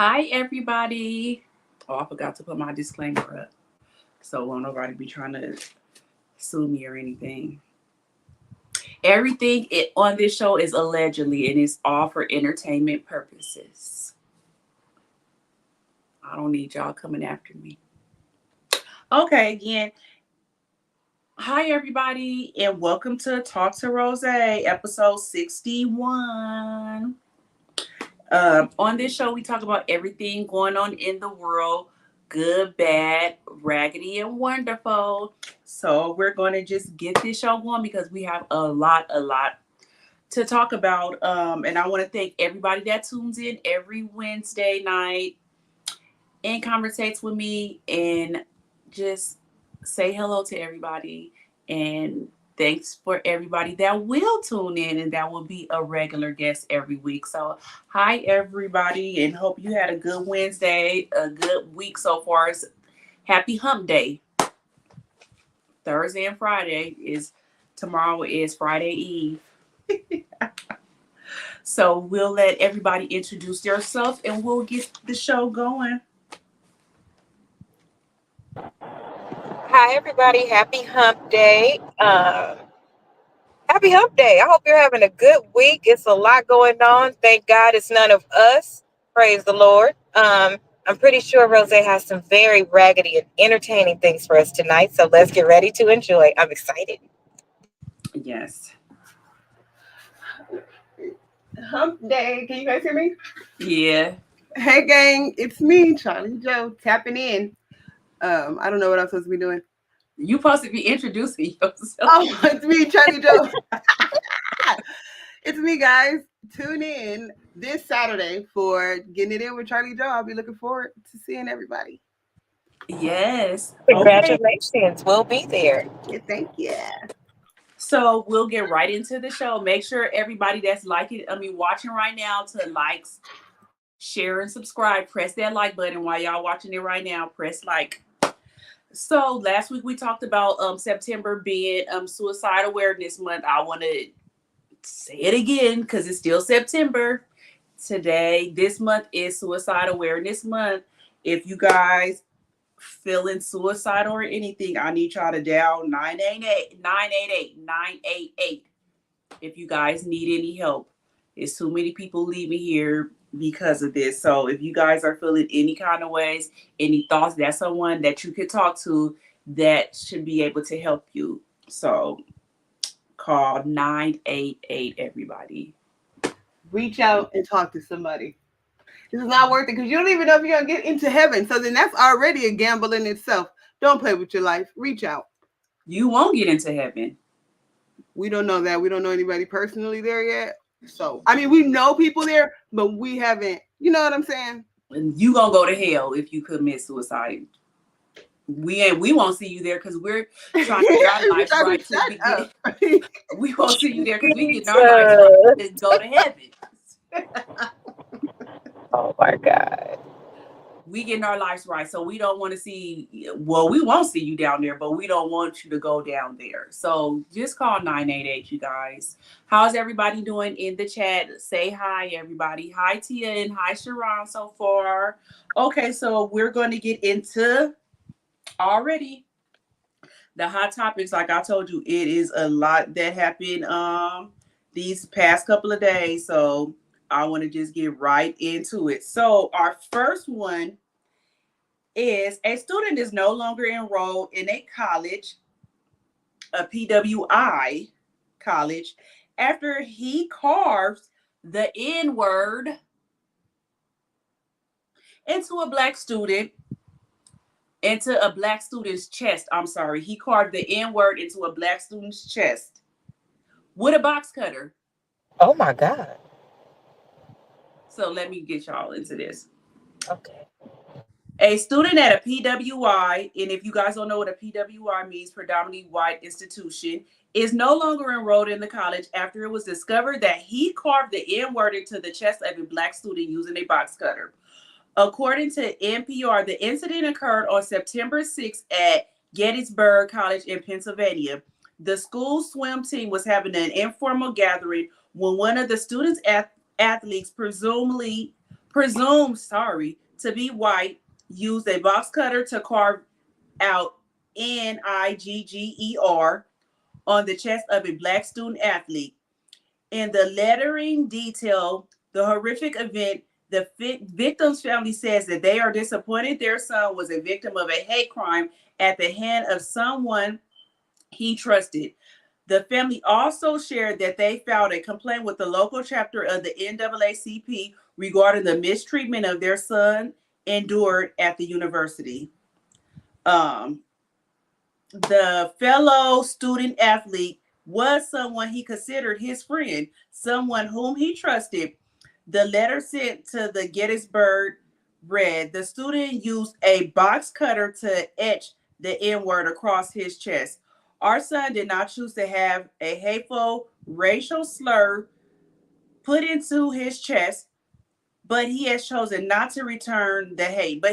Hi, everybody. Oh, I forgot to put my disclaimer up. So won't nobody be trying to sue me or anything. On this show is allegedly and it's all for entertainment purposes. I don't need y'all coming after me. Okay, again. Hi, everybody, and welcome to Talk to Rose, episode 61. On this show, we talk about everything going on in the world, good, bad, raggedy, and wonderful. So we're going to just get this show going because we have a lot to talk about. And I want to thank everybody that tunes in every Wednesday night and conversates with me and just say hello to everybody. And thanks for everybody that will tune in and that will be a regular guest every week. So, hi, everybody, and hope you had a good Wednesday, a good week so far. Happy Hump Day. Thursday and Friday tomorrow is Friday Eve. So, we'll let everybody introduce themselves and we'll get the show going. Hi, everybody. Happy Hump Day. Happy Hump Day. I hope you're having a good week. It's a lot going on. Thank God it's none of us. Praise the Lord. I'm pretty sure Rose has some very raggedy and entertaining things for us tonight. So let's get ready to enjoy. I'm excited. Yes. Hump Day. Can you guys hear me? Yeah. Hey, gang. It's me, Charlie Joe, tapping in. I don't know what I'm supposed to be doing. You supposed to be introducing yourself. Oh, it's me, Charlie Joe. It's me, guys. Tune in this Saturday for Getting It In with Charlie Joe. I'll be looking forward to seeing everybody. Yes. Congratulations. Okay. We'll be there. Yeah, thank you. So we'll get right into the show. Make sure everybody that's watching right now to likes, share, and subscribe. Press that like button while y'all watching it right now. Press like. So last week we talked about September being Suicide Awareness Month. I want to say it again because it's still September. This month is Suicide Awareness Month. If you guys feeling suicidal or anything, I need y'all to dial 988 if you guys need any help. There's too many people leaving here because of this. So if you guys are feeling any kind of ways, any thoughts, that's someone that you could talk to that should be able to help you. So call 988, everybody. Reach out and talk to somebody. This is not worth it because you don't even know if you're going to get into heaven. So then that's already a gamble in itself. Don't play with your life. Reach out. You won't get into heaven. We don't know that. We don't know anybody personally there yet. So, we know people there, but we haven't. You know what I'm saying? And you gonna go to hell if you commit suicide. We won't see you there because we're trying to get our lives right. We won't see you there because we get our lives right to go to heaven. Oh my God. We getting our lives right, so we don't want to see. Well, we won't see you down there, but we don't want you to go down there. So just call 988, you guys. How's everybody doing in the chat? Say hi, everybody. Hi, Tia, and hi, Sharon. So far, okay. So we're going to get into already the hot topics. Like I told you, it is a lot that happened these past couple of days. So I want to just get right into it. So our first one is a student is no longer enrolled in a college, a PWI college, after he carves the N-word into a black student's chest. I'm sorry. He carved the N-word into a black student's chest with a box cutter. Oh my God. So let me get y'all into this. Okay. A student at a PWI, and if you guys don't know what a PWI means, predominantly white institution, is no longer enrolled in the college after it was discovered that he carved the N-word into the chest of a black student using a box cutter. According to NPR, the incident occurred on September 6th at Gettysburg College in Pennsylvania. The school swim team was having an informal gathering when one of the students' athletes presumably presumed, to be white, used a box cutter to carve out Nigger on the chest of a black student athlete. In the lettering detail the horrific event, the victim's family says that they are disappointed their son was a victim of a hate crime at the hand of someone he trusted. The family also shared that they filed a complaint with the local chapter of the NAACP regarding the mistreatment of their son endured at the university. The fellow student athlete was someone he considered his friend, someone whom he trusted. The letter sent to the Gettysburg read, the student used a box cutter to etch the N-word across his chest. Our son did not choose to have a hateful racial slur put into his chest, but he has chosen not to return the hate.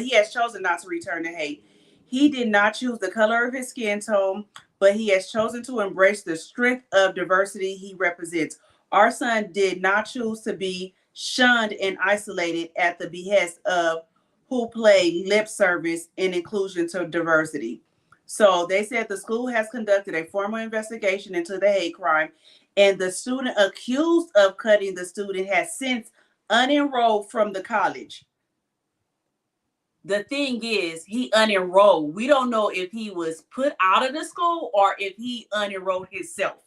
He did not choose the color of his skin tone, but he has chosen to embrace the strength of diversity he represents. Our son did not choose to be shunned and isolated at the behest of who played lip service in inclusion to diversity. So they said the school has conducted a formal investigation into the hate crime, and the student accused of cutting the student has since unenrolled from the college. The thing is, he unenrolled. We don't know if he was put out of the school or if he unenrolled himself.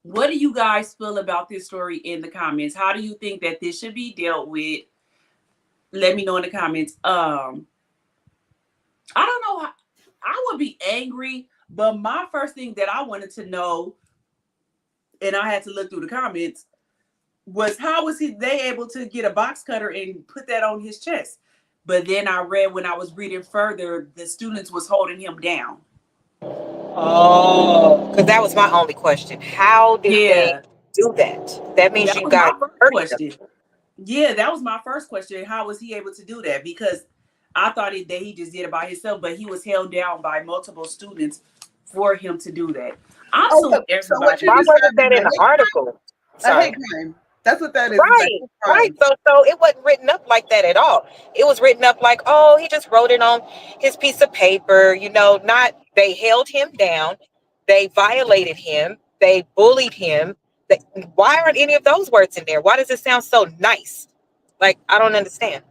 What do you guys feel about this story in the comments? How do you think that this should be dealt with? Let me know in the comments. I don't know. I would be angry, but my first thing that I wanted to know, and I had to look through the comments, was how was they able to get a box cutter and put that on his chest? But then I read when I was reading further, the students was holding him down. Oh, because that was my only question. How did they do that? That means that you was got my first question. Yeah, that was my first question. How was he able to do that? Because I thought that he just did it by himself, but he was held down by multiple students for him to do that. I'm so what you why wasn't that in the article? A hate crime. That's what that is. Right. So it wasn't written up like that at all. It was written up like, oh, he just wrote it on his piece of paper. Not they held him down, they violated him, they bullied him. Why aren't any of those words in there? Why does it sound so nice? Like, I don't understand.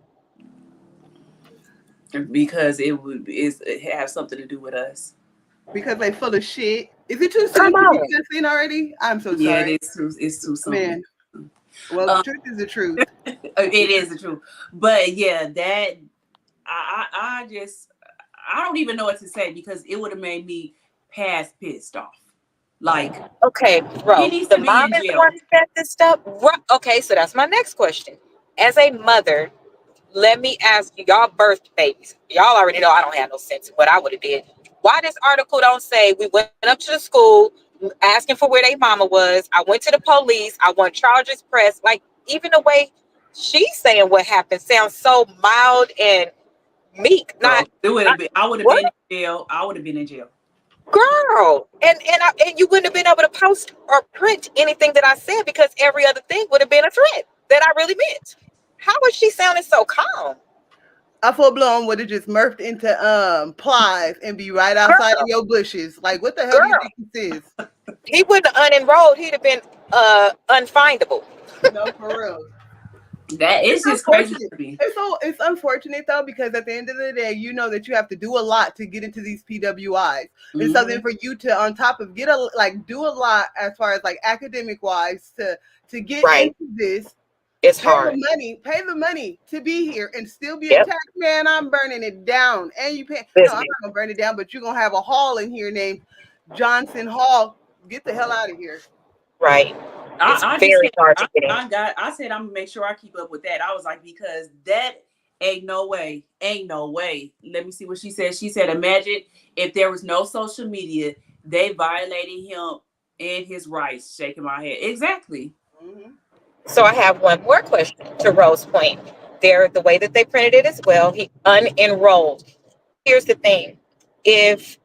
Because it has something to do with us. Because they full of shit. Is it too soon to get that scene already? I'm so sorry. Yeah, it's too soon. Man. Well, the truth is the truth. It is the truth. But yeah, that I don't even know what to say because it would have made me pissed off. Like, okay, bro, the mom is the one who set this up. Okay, so that's my next question. As a mother, let me ask you, y'all birthed babies. Y'all already know I don't have no sense of what I would have did. Why this article don't say we went up to the school asking for where their mama was? I went to the police. I want charges pressed. Like, even the way she's saying what happened sounds so mild and meek. I would have been in jail. I would have been in jail. Girl, and you wouldn't have been able to post or print anything that I said because every other thing would have been a threat that I really meant. How was she sounding so calm? I full blown would have just murphed into plies and be right outside of your bushes. Like, what the hell do you think this is? He wouldn't have unenrolled. He'd have been unfindable. No, for real. That is just crazy. It's unfortunate though, because at the end of the day, you know that you have to do a lot to get into these PWIs. Mm-hmm. And so then for you to, on top of do a lot as far as like academic wise to get into this, it's hard. Pay the money to be here and still be attacked. Man, I'm burning it down. And you pay. No, I'm not gonna burn it down, but you're gonna have a hall in here named Johnson Hall. Get the hell out of here. Right. I said I'm gonna make sure I keep up with that. I was like, because that ain't no way. Let me see what she said. She said, imagine if there was no social media, they violated him and his rights. Shaking my head. Exactly. Mm-hmm. So I have one more question to Rose's point. The way that they printed it as well, he unenrolled. Here's the thing. If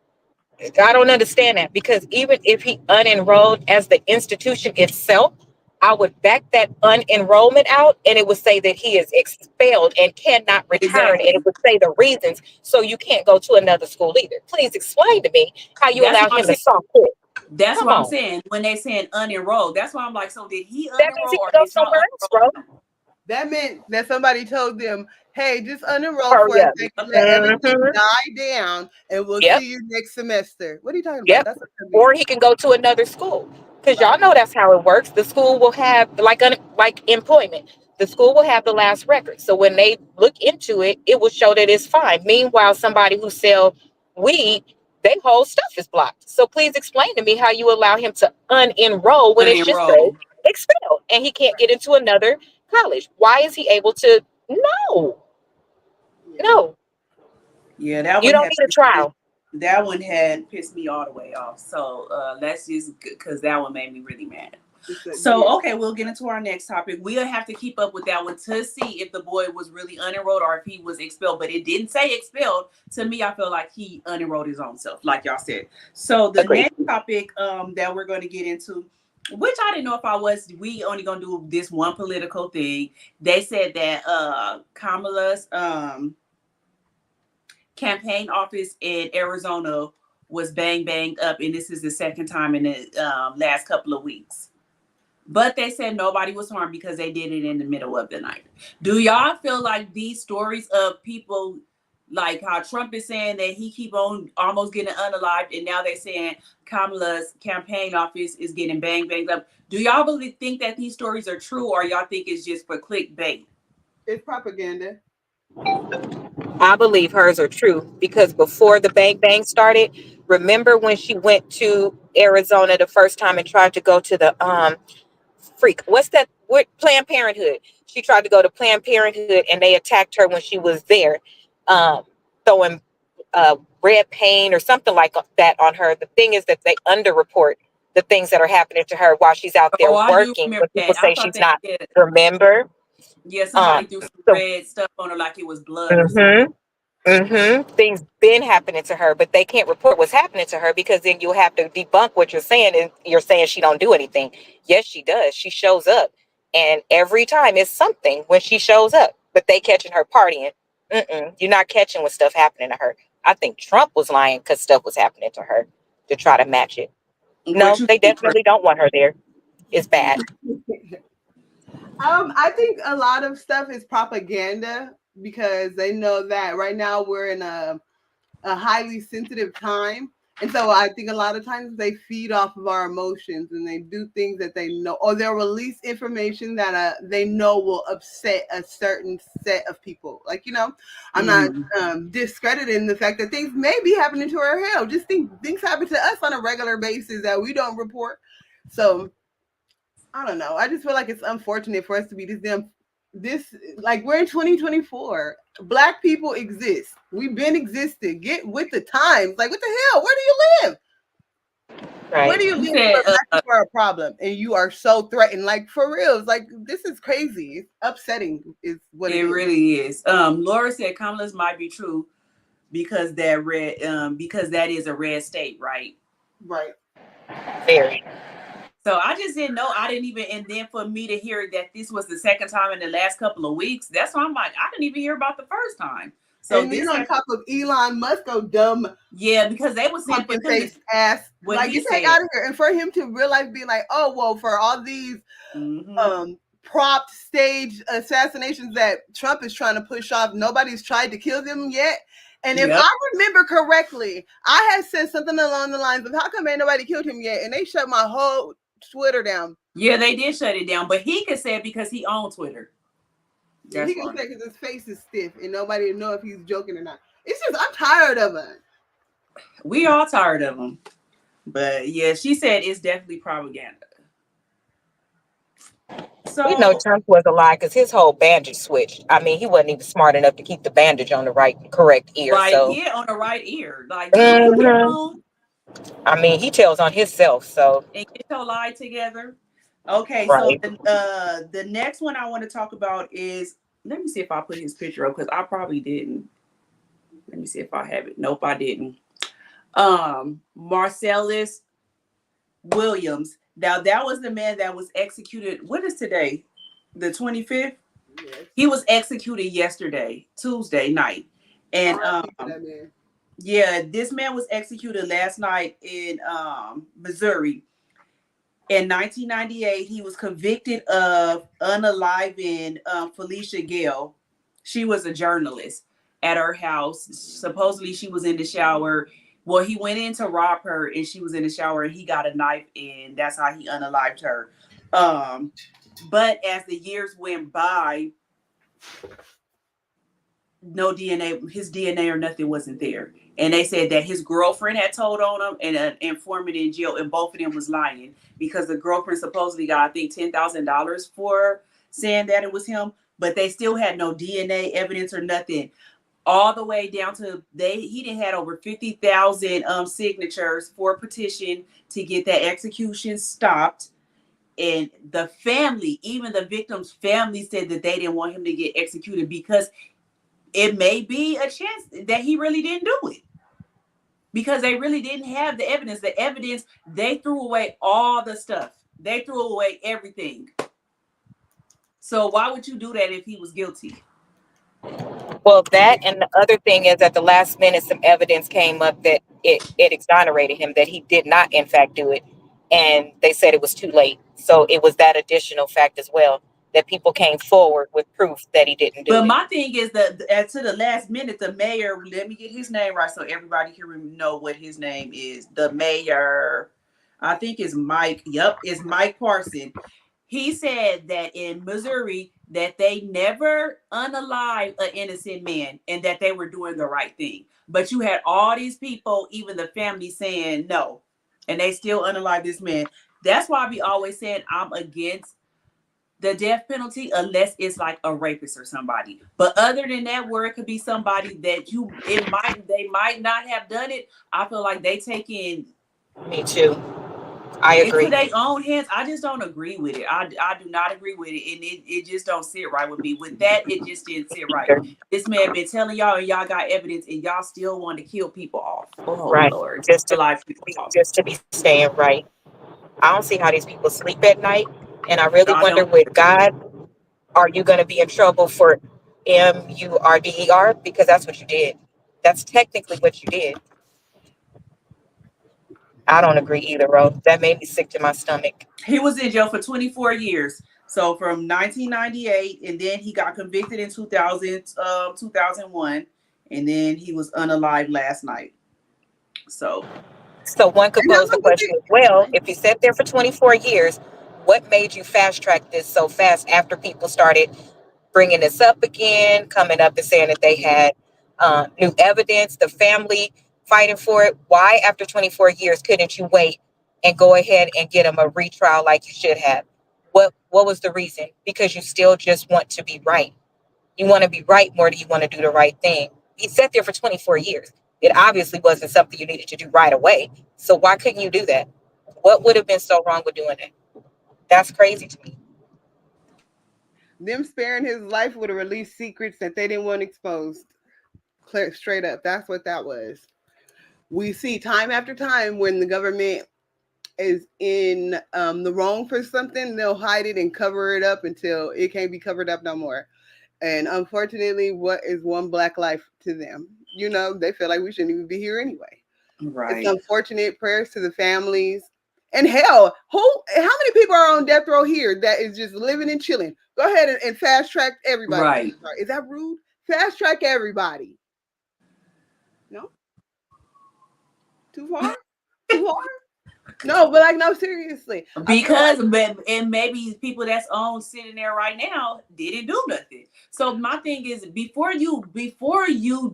I don't understand that, because even if he unenrolled as the institution itself, I would back that unenrollment out, and it would say that he is expelled and cannot return, and Exactly. it would say the reasons, so you can't go to another school either. Please explain to me how you That's allow what I'm him to saying. soft quit. That's Come what I'm on. saying. When they saying unenrolled, that's why I'm like, so did he That means unenroll he or can go did y'all somewhere else, unenroll bro. him? That meant that somebody told them, hey, just unenroll Hurry for a up. second, let everything Mm-hmm. die down, and we'll Yep. see you next semester. What are you talking about? Yep. That's what that Or means. he can go to another school, because y'all Right. know that's how it works. The school will have like employment. The school will have the last record. So when they look into it, it will show that it's fine. Meanwhile, somebody who sell weed, their whole stuff is blocked. So please explain to me how you allow him to unenroll when it's just say Unenroll. expelled and he can't get into another college. Why is he able to? No, Yeah. no, Yeah, that you one don't had need a trial. that one had pissed me all the way off. So let's just because that one made me really mad. Yeah. So okay, we'll get into our next topic. We'll have to keep up with that one to see if the boy was really unenrolled or if he was expelled. But it didn't say expelled. To me, I feel like he unenrolled his own self, like y'all said. So the Agreed. next topic that we're going to get into, which I didn't know if I was, we only gonna do this one political thing. They said that Kamala's campaign office in Arizona was banged up, and this is the second time in the last couple of weeks. But they said nobody was harmed because they did it in the middle of the night. Do y'all feel like these stories of people, like how Trump is saying that he keep on almost getting unalived, and now they're saying Kamala's campaign office is getting banged up? Do y'all really think that these stories are true, or y'all think it's just for clickbait? It's propaganda. I believe hers are true because before the bang bang started, remember when she went to Arizona the first time and tried to go to the what's that, what, Planned Parenthood. She tried to go to Planned Parenthood and they attacked her when she was there, um, throwing red paint or something like that on her. The thing is that they underreport the things that are happening to her while she's out there Oh, I do working, remember but people that. I say thought she's that, not. yeah, Remember? yeah, Um, somebody threw some so red stuff on her like it was blood or something. mhm. Things been happening to her, but they can't report what's happening to her because then you'll have to debunk what you're saying, and you're saying she don't do anything. Yes, she does. She shows up, and every time it's something when she shows up. But they catching her partying. You're not catching what stuff happening to her. I think Trump was lying because stuff was happening to her to try to match it. What No, you they think, Chris? definitely don't want her there. It's bad. I think a lot of stuff is propaganda because they know that right now we're in a highly sensitive time. And so I think a lot of times they feed off of our emotions and they do things that they know, or they'll release information that they know will upset a certain set of people. Like, I'm not discrediting the fact that things may be happening to her. Hell, just things happen to us on a regular basis that we don't report. So I don't know. I just feel like it's unfortunate for us to be this like we're in 2024. Black people exist. We've been existing. Get with the times. Like what the hell? Where do you live? Where Right. do you You live said where black people are a problem and you are so threatened? Like for real. It's like this is crazy. It's upsetting is what it it is. really is. Laura said Kamala's might be true because because that is a red state, right? Right. Very. So I just didn't know. I didn't even, and then for me to hear that this was the second time in the last couple of weeks, that's why I'm like, I didn't even hear about the first time. So And then this, on top of Elon Musk, go dumb yeah, because they were saying for pumpkin him to face ass. what Like he get the heck said. out of here. And for him to realize being like, oh well, for all these prop stage assassinations that Trump is trying to push off. Nobody's tried to kill them yet. And if Yep. I remember correctly, I had said something along the lines of how come ain't nobody killed him yet? And they shut my whole Twitter down. Yeah, they did shut it down, but he could say it because he owned Twitter. Yeah, That's he can why. say because his face is stiff and nobody will know if he's joking or not. It's just I'm tired of it. We all tired of him. But yeah, she said it's definitely propaganda. We know So Trump was a lie because his whole bandage switched. I mean, he wasn't even smart enough to keep the bandage on the right, correct ear. right So, here on the right ear. Like you put it mhm. on I mean, he tells on himself. So, and get your lie together. Okay, so right. the next one I want to talk about is, let me see if I put his picture up because I probably didn't. Let me see if I have it. Nope, I didn't. Marcellus Williams Now that was the man that was executed. What is today? The 25th? Yes. He was executed yesterday, Tuesday night. And R.I.P. to that man. yeah, this man was executed last night in Missouri. In 1998, he was convicted of unaliving Felicia Gale. She was a journalist at her house. Supposedly, she was in the shower. Well, he went in to rob her, and she was in the shower, and he got a knife, and that's how he unalived her. But as the years went by, no DNA, his DNA or nothing wasn't there. And they said that his girlfriend had told on him, and an informant in jail, and both of them was lying because the girlfriend supposedly got, I think, $10,000 for saying that it was him, but they still had no DNA evidence or nothing. All the way down to he didn't had over 50,000 signatures for a petition to get that execution stopped. And the family, even the victim's family, said that they didn't want him to get executed because it may be a chance that he really didn't do it, because they really didn't have the evidence. The evidence, they threw away all the stuff. They threw away everything. So why would you do that if he was guilty? Well, that and the other thing is at the last minute, some evidence came up that it exonerated him, that he did not, in fact, do it. And they said it was too late. So it was that additional fact as well, that people came forward with proof that he didn't do But it. my thing is that to the last minute, the mayor, let me get his name right so everybody can know what his name is. The mayor, I think is Mike. Yep, is Mike Parson. He said that in Missouri that they never unalived an innocent man and that they were doing the right thing. But you had all these people, even the family, saying no, and they still unalive this man. That's why I be always saying I'm against the death penalty unless it's like a rapist or somebody. But other than that, where it could be somebody that they might not have done it, I feel like they taking Me too. I into agree. their own hands. I just don't agree with it. I do not agree with it, and it just don't sit right with me. With that, it just didn't sit right. This man been telling y'all, and y'all got evidence, and y'all still want to kill people off. Oh Right. Lord, Just to to life people off. just to be staying right. I don't see how these people sleep at night. And I really I wonder, don't. with God, are you going to be in trouble for MURDER? Because that's what you did. That's technically what you did. I don't agree either, Ro. That made me sick to my stomach. He was in jail for 24 years. So from 1998, and then he got convicted in 2001, and then he was unalived last night. So So one could And how pose the long was question, well, if you sat there for 24 years, what made you fast track this so fast after people started bringing this up again, coming up and saying that they had new evidence, the family fighting for it? Why, after 24 years, couldn't you wait and go ahead and get them a retrial like you should have? What was the reason? Because you still just want to be right. You want to be right more than you want to do the right thing. You sat there for 24 years. It obviously wasn't something you needed to do right away. So why couldn't you do that? What would have been so wrong with doing it? That's crazy to me. them sparing his life would have released secrets that they didn't want exposed. Clear, straight up, that's what that was. We see time after time when the government is in the wrong for something, they'll hide it and cover it up until it can't be covered up no more. And unfortunately, what is one black life to them? You know, they feel like we shouldn't even be here anyway. It's right, unfortunate. Prayers to the families. And hell, how many people are on death row here that is just living and chilling? Go ahead and fast track everybody. right. Is that rude? Fast track everybody. No? Too far? Too far? No, but like, no, seriously. I feel Because like, and maybe people that's on sitting there right now didn't do nothing. So my thing is, before you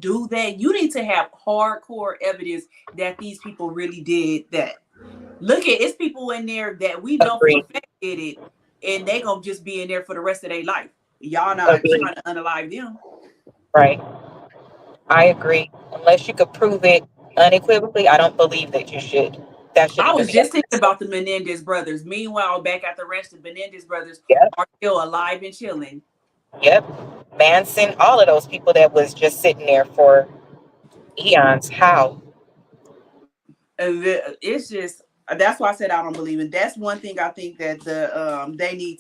do that, you need to have hardcore evidence that these people really did that. Look at, it's people in there that we know for a Agreed. fact did it, and they gonna just be in there for the rest of their life. Y'all not Agreed. trying to unalive them. Right. I agree. Unless you could prove it unequivocally, I don't believe that you should. That should I even was be just thinking evidence. about the Menendez brothers. Meanwhile, back at the ranch, the Menendez brothers Yep. are still alive and chilling. Yep. Manson, all of those people that was just sitting there for eons. How? And it's just, That's why I said I don't believe it. That's one thing I think that they need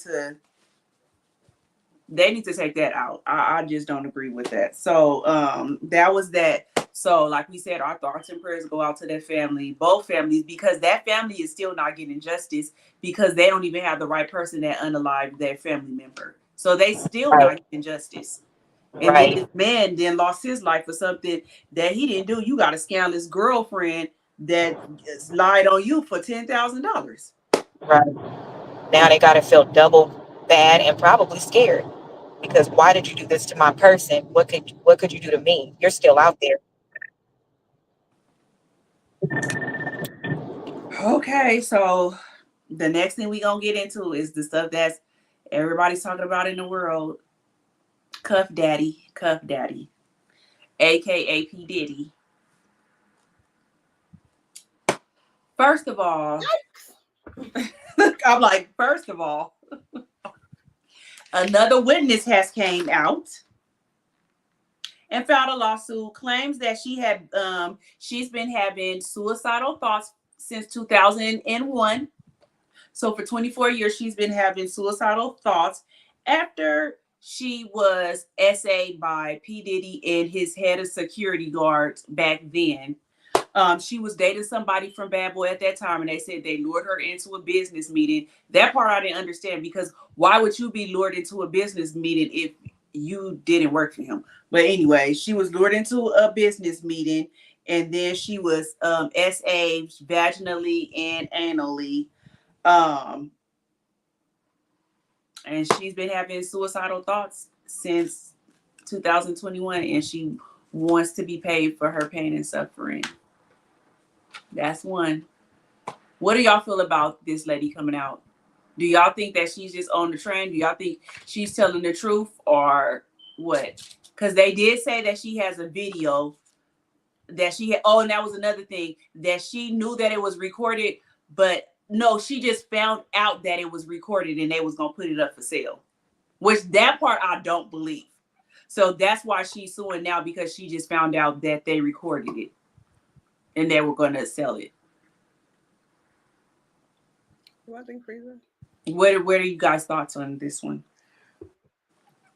to take that out. I just don't agree with that. So that was that. So like we said, our thoughts and prayers go out to that family, both families, because that family is still not getting justice because they don't even have the right person that unalived their family member. So they still not getting justice. And then this man then lost his life for something that he didn't do. You got a scandalous girlfriend that lied on you for $10,000. Right. Now they got to feel double bad and probably scared because why did you do this to my person? What could you do to me? You're still out there. Okay, so the next thing we gonna get into is the stuff that's everybody's talking about in the world. Cuff Daddy, aka P. Diddy. First of all, I'm like, first of all, another witness has came out and filed a lawsuit, claims that she's been having suicidal thoughts since 2001. So for 24 years, she's been having suicidal thoughts after she was SA'd by P. Diddy and his head of security guards back then. She was dating somebody from Bad Boy at that time, and they said they lured her into a business meeting. That part I didn't understand, because why would you be lured into a business meeting if you didn't work for him? But anyway, she was lured into a business meeting, and then she was SA'd vaginally and anally. And she's been having suicidal thoughts since 2021, and she wants to be paid for her pain and suffering. That's one. What do y'all feel about this lady coming out? Do y'all think that she's just on the trend? Do y'all think she's telling the truth or what? Because they did say that she has a video that she had. Oh, and that was another thing, that she knew that it was recorded, but no, she just found out that it was recorded and they was going to put it up for sale, which that part I don't believe. So that's why she's suing now, because she just found out that they recorded it and they were going to sell it. What I think, Frieza? What are you guys' thoughts on this one?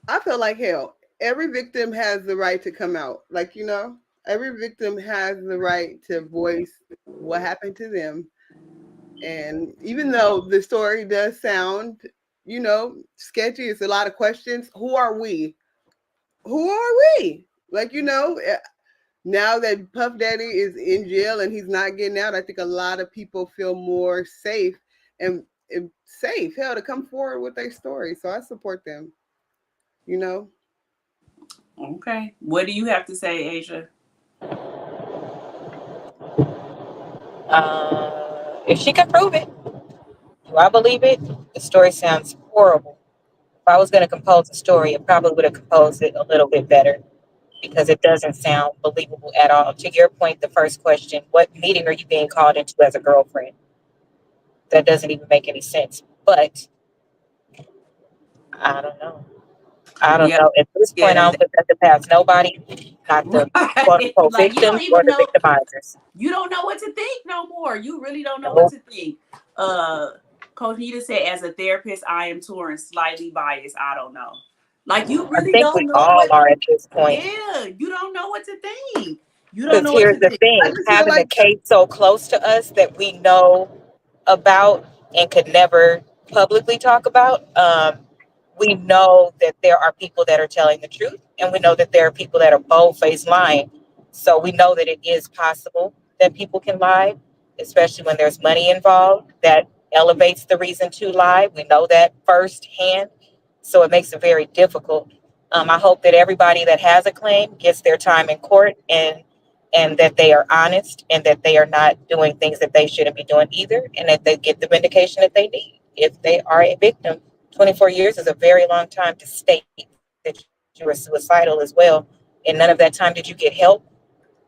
I feel like hell. Every victim has the right to come out. Like, every victim has the right to voice what happened to them. And even though the story does sound, sketchy, it's a lot of questions. Who are we? Like, now that Puff Daddy is in jail and he's not getting out, I think a lot of people feel more safe and safe, hell, to come forward with their story. So I support them, Okay. What do you have to say, Asia? If she can prove it, do I believe it? The story sounds horrible. If I was going to compose a story, I probably would have composed it a little bit better because it doesn't sound believable at all. To your point, the first question, what meeting are you being called into as a girlfriend? That doesn't even make any sense. But I don't know. I don't know. At this point, I don't put that to pass nobody, not the quote unquote like, victims or the victimizers. You don't know what to think no more. You really don't know what to think. Coach Nita said, as a therapist, I am touring slightly biased. I don't know. Like, you really don't know. All are at this point. Yeah, you don't know what to think. You don't know. Because here's the thing: having a case so close to us that we know about and could never publicly talk about. We know that there are people that are telling the truth, and we know that there are people that are bold-faced lying. So we know that it is possible that people can lie, especially when there's money involved. That elevates the reason to lie. We know that firsthand. So it makes it very difficult. I hope that everybody that has a claim gets their time in court, and that they are honest, and that they are not doing things that they shouldn't be doing either, and that they get the vindication that they need if they are a victim. 24 years is a very long time to state that you were suicidal as well, and none of that time did you get help.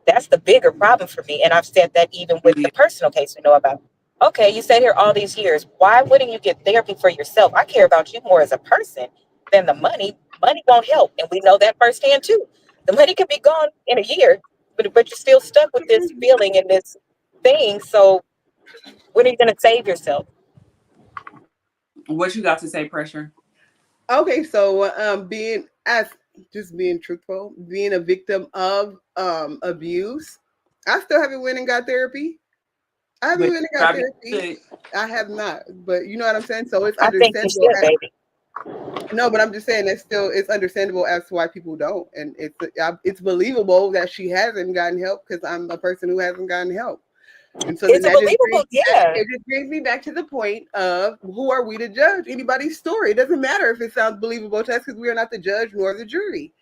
That's the bigger problem for me, and I've said that even with the personal case we know about. Okay, you sat here all these years. Why wouldn't you get therapy for yourself? I care about you more as a person than the money. Money won't help, and we know that firsthand too. The money could be gone in a year, but you're still stuck with this feeling and this thing. So When are you going to save yourself? What you got to say, Pressure? Okay, so being truthful, being a victim of abuse, I still haven't went and got therapy. I haven't But went and got probably therapy. should. I have not, but you know what I'm saying. So it's I think you understandable. should, baby. No, but I'm just saying it's understandable as to why people don't, and it's believable that she hasn't gotten help because I'm a person who hasn't gotten help. And so then It's a believable, yeah. it just brings me back to the point of who are we to judge anybody's story? It doesn't matter if it sounds believable to us because we are not the judge nor the jury.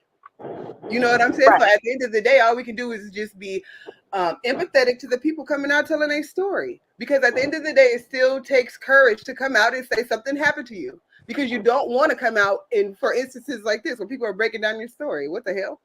You know what I'm saying? Right. So at the end of the day, all we can do is just be empathetic to the people coming out telling their story. Because at the end of the day, it still takes courage to come out and say something happened to you. Because you don't want to come out in for instances like this where people are breaking down your story. What the hell?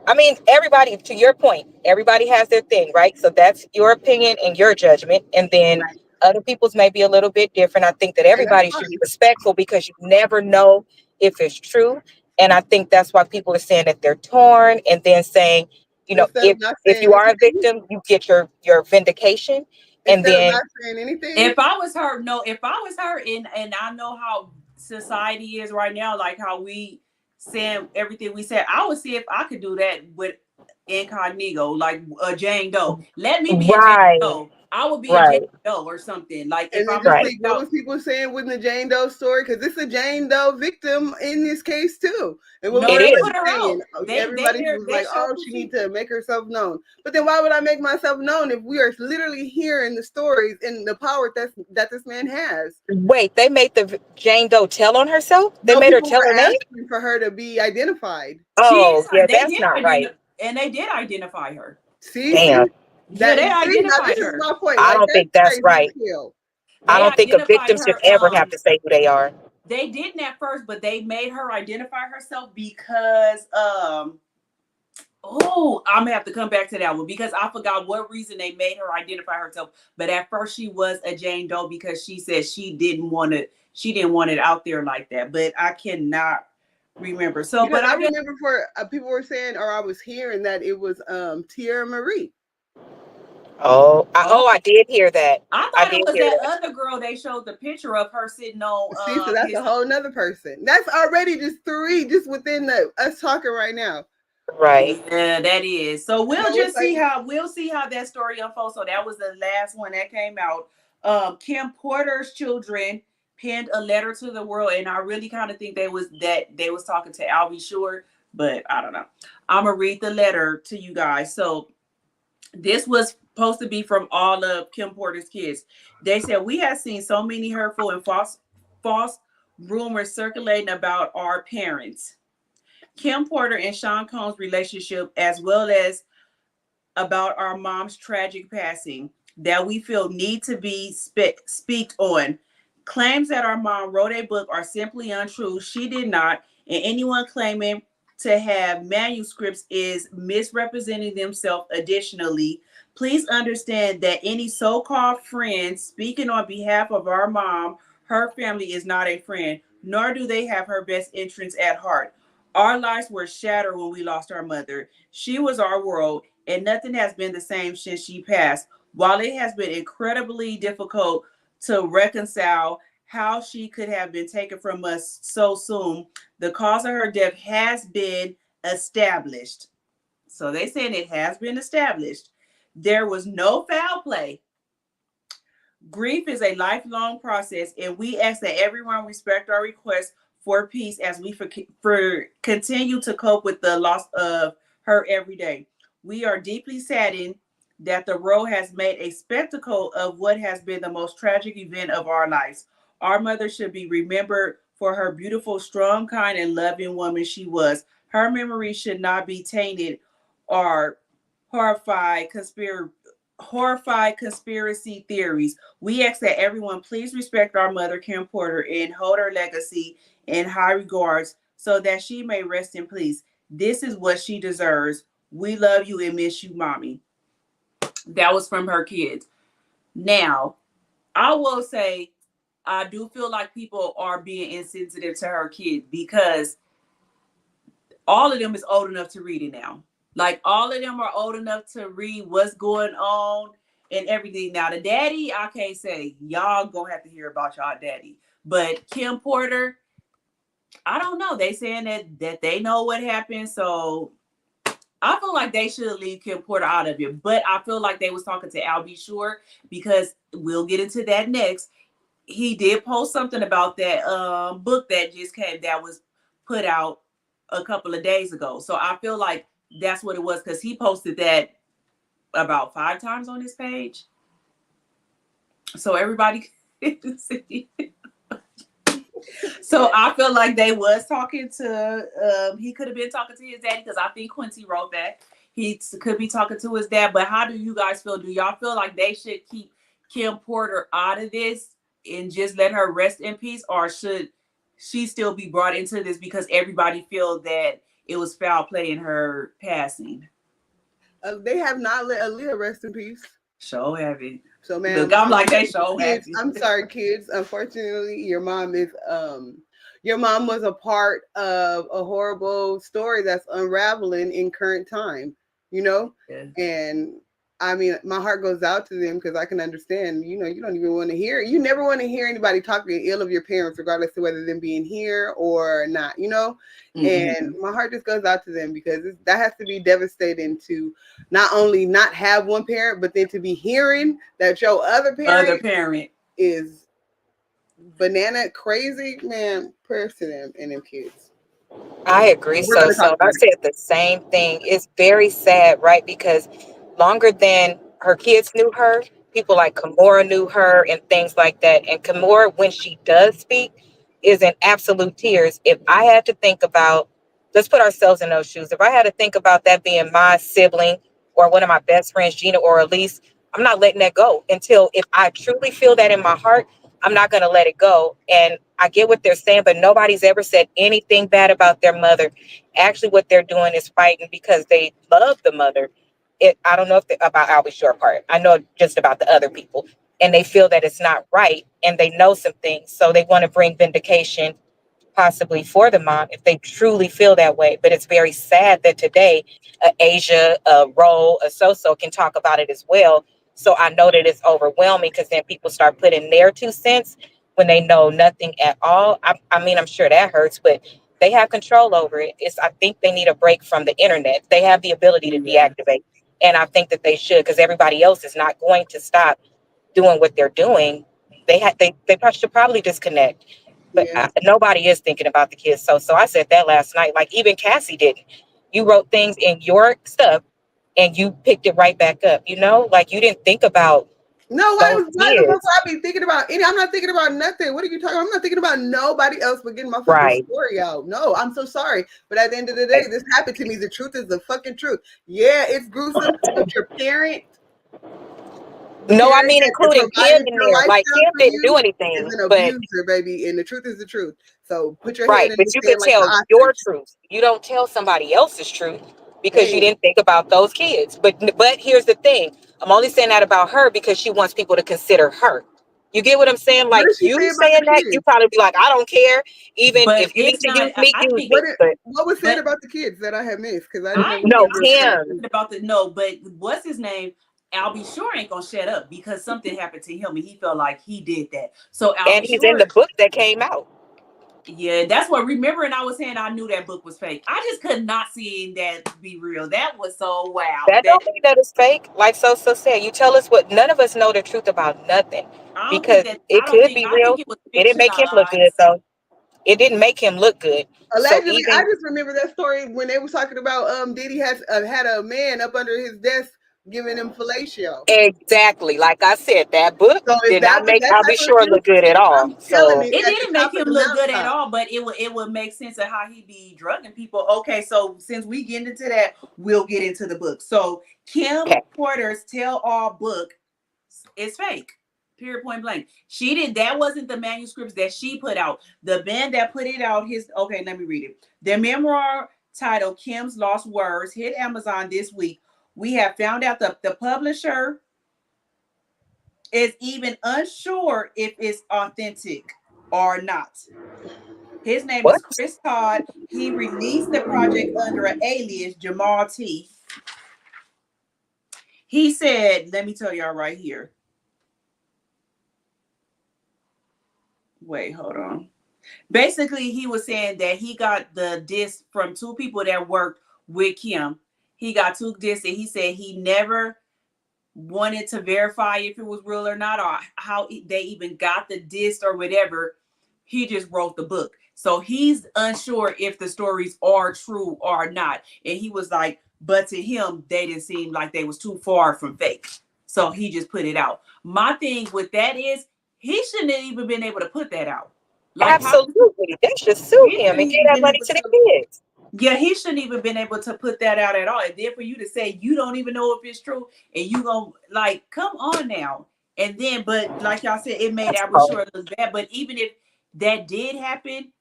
I mean, everybody, to your point, everybody has their thing, right? So that's your opinion and your judgment. And then Right. other people's may be a little bit different. I think that And that's everybody should be fine. respectful because you never know if it's true. And I think that's why people are saying that they're torn and then saying, Instead of not if saying you are a anything, victim, you get your vindication. And instead of then not saying anything, If I was her, no, if I was her, and I know how society is right now, like how we saying everything we said, I would see if I could do that with incognito, like a Jane Doe. Let me be a Jane right, Doe. I would be a Jane right, Doe or something. Like if and then I'm just right. like what was people saying with the Jane Doe story? Because it's a Jane Doe victim in this case too. And what no, It was they is. put her saying? out. Everybody was They like, showed "Oh, who she she. needs to make herself known." But then why would I make myself known if we are literally hearing the stories and the power that this man has? Wait, they made the Jane Doe tell on herself? They No, made her people tell were her name? asking for her to be identified. She is. Oh, yeah, They that's did not right. identify, and they did identify her. Damn. See Yeah, that. they See now, this identified is her. my point. I Like don't that's think that's crazy as right. hell. I They don't think a identified victim should her. ever have to say who they are. They didn't at first, but they made her identify herself because oh, I'm gonna have to come back to that one because I forgot what reason they made her identify herself. But at first she was a Jane Doe because she said she didn't want it out there like that. But I cannot remember. So Because but I I guess remember for people were saying, or I was hearing that it was Tierra Marie. oh, I did hear that. I I thought it did was hear that that. other girl they showed the picture of her sitting on See, so that's his a whole nother person. That's already just three, just within us talking right now. Right. yeah, that is. So So it's like, we'll see how that story unfolds. So that was the last one that came out. Kim Porter's children penned a letter to the world, and I really kind of think they was talking to Albie Shore, but I don't know. I'm gonna read the letter to you guys. So this was supposed to be from all of Kim Porter's kids. They said we have seen so many hurtful and false rumors circulating about our parents. Kim Porter and Sean Combs' relationship, as well as about our mom's tragic passing, that we feel need to be speak on. Claims that our mom wrote a book are simply untrue. She did not, and anyone claiming to have manuscripts is misrepresenting themselves. Additionally, please understand that any so-called friend speaking on behalf of our mom, her family is not a friend, nor do they have her best interests at heart. Our lives were shattered when we lost our mother. She was our world, and nothing has been the same since she passed. While it has been incredibly difficult to reconcile how she could have been taken from us so soon, the cause of her death has been established. So they saying it has been established. There was no foul play. Grief is a lifelong process, and we ask that everyone respect our request for peace as we continue to cope with the loss of her every day. We are deeply saddened that the world has made a spectacle of what has been the most tragic event of our lives. Our mother should be remembered for her beautiful, strong, kind, and loving woman she was. Her memory should not be tainted or horrified conspiracy theories. We ask that everyone please respect our mother, Kim Porter, and hold her legacy in high regards so that she may rest in peace. This is what she deserves. We love you and miss you, mommy. That was from her kids. Now, I will say, I do feel like people are being insensitive to her kids because all of them is old enough to read it now. Like all of them are old enough to read what's going on and everything. Now the daddy, I can't say. Y'all gonna have to hear about y'all daddy. But Kim Porter, I don't know. They saying that they know what happened. So I feel like they should leave Kim Porter out of it. But I feel like they was talking to Al B. Sure, because we'll get into that next. He did post something about that book that just came, that was put out a couple of days ago. So I feel like that's what it was, because he posted that about 5 times on his page. So everybody can see. So I feel like they was talking to, he could have been talking to his daddy, because I think Quincy wrote that. He could be talking to his dad. But how do you guys feel? Do y'all feel like they should keep Kim Porter out of this and just let her rest in peace? Or should she still be brought into this because everybody feel that it was foul play in her passing? They have not let Aaliyah rest in peace. Show haven't. So, man, look, I'm like, they show kids, haven't. I'm sorry, kids. Unfortunately, your mom was a part of a horrible story that's unraveling in current time, you know? Yeah. And I mean, my heart goes out to them, because I can understand, you don't even want to hear, you never want to hear anybody talking ill of your parents, regardless of whether them being here or not, Mm-hmm. And my heart just goes out to them, because that has to be devastating to not only not have one parent, but then to be hearing that your other parent is banana crazy. Man, prayers to them and them kids. I agree. So I said the same thing. It's very sad, right? Because longer than her kids knew her, people like Kimora knew her and things like that. And Kimora, when she does speak, is in absolute tears. If I had to think about, let's put ourselves in those shoes. If I had to think about that being my sibling or one of my best friends, Gina or Elise, I'm not letting that go until, if I truly feel that in my heart, I'm not going to let it go. And I get what they're saying, but nobody's ever said anything bad about their mother. Actually, what they're doing is fighting because they love the mother. I don't know if about Albie Shore part. I know just about the other people. And they feel that it's not right. And they know some things. So they want to bring vindication possibly for the mom if they truly feel that way. But it's very sad that today, Asia, Ro, Soso can talk about it as well. So I know that it's overwhelming, because then people start putting their 2 cents when they know nothing at all. I mean, I'm sure that hurts, but they have control over it. I think they need a break from the internet. They have the ability to deactivate. And I think that they should, because everybody else is not going to stop doing what they're doing. They should probably disconnect. But nobody is thinking about the kids. So I said that last night. Like, even Cassie didn't. You wrote things in your stuff and you picked it right back up. Like, you didn't think about. No, why the fuck I be thinking about any? I'm not thinking about nothing. What are you talking about? I'm not thinking about nobody else but getting my fucking story out. No, I'm so sorry. But at the end of the day, this happened to me. The truth is the fucking truth. Yeah, it's gruesome, but your parent. No, I mean, including Kim in there. Like, Kim didn't do anything. Is an abuser, baby, and the truth is the truth. So put your head in but you can tell your truth. You don't tell somebody else's truth because you didn't think about those kids. But here's the thing. I'm only saying that about her because she wants people to consider her. You get what I'm saying? Like, you saying that, you probably be like, I don't care. Even if you need to use me, use me. What was said about the kids that I had missed? Because I didn't know Kim. But what's his name? Albie Shore ain't gonna shut up because something happened to him and he felt like he did that. So and he's in the book that came out. Yeah, that's what. Remembering, I was saying I knew that book was fake. I just could not see that be real. That was so wow. That don't mean that it's fake. Like so said, you tell us what. None of us know the truth about nothing because it could be real. It didn't make him look good though. It didn't make him look good. Allegedly, I just remember that story when they were talking about Diddy had a man up under his desk giving him fellatio. Exactly. Like I said, that book did not make Albie Shore look good at all. So it didn't make him look good at all, but it would make sense of how he be drugging people. Okay, so since we get into that, we'll get into the book. So Kim Porter's Tell All book is fake. Period, point blank. She did. That wasn't the manuscripts that she put out. The band that put it out, let me read it. Their memoir titled Kim's Lost Words hit Amazon this week. We have found out that the publisher is even unsure if it's authentic or not. His name is Chris Todd. He released the project under an alias, Jamal T. He said, let me tell y'all right here. Wait, hold on. Basically, he was saying that he got the disc from two people that worked with Kim. He got two discs, and he said he never wanted to verify if it was real or not, or how they even got the disc or whatever. He just wrote the book. So he's unsure if the stories are true or not. And he was like, but to him, they didn't seem like they was too far from fake. So he just put it out. My thing with that is he shouldn't have even been able to put that out. Like, absolutely. They should sue him and give that money to the kids. Yeah, he shouldn't even been able to put that out at all. And then for you to say you don't even know if it's true, and you gonna like, come on now. And then, but like y'all said, it made Albert Shore look bad. But even if that did happen,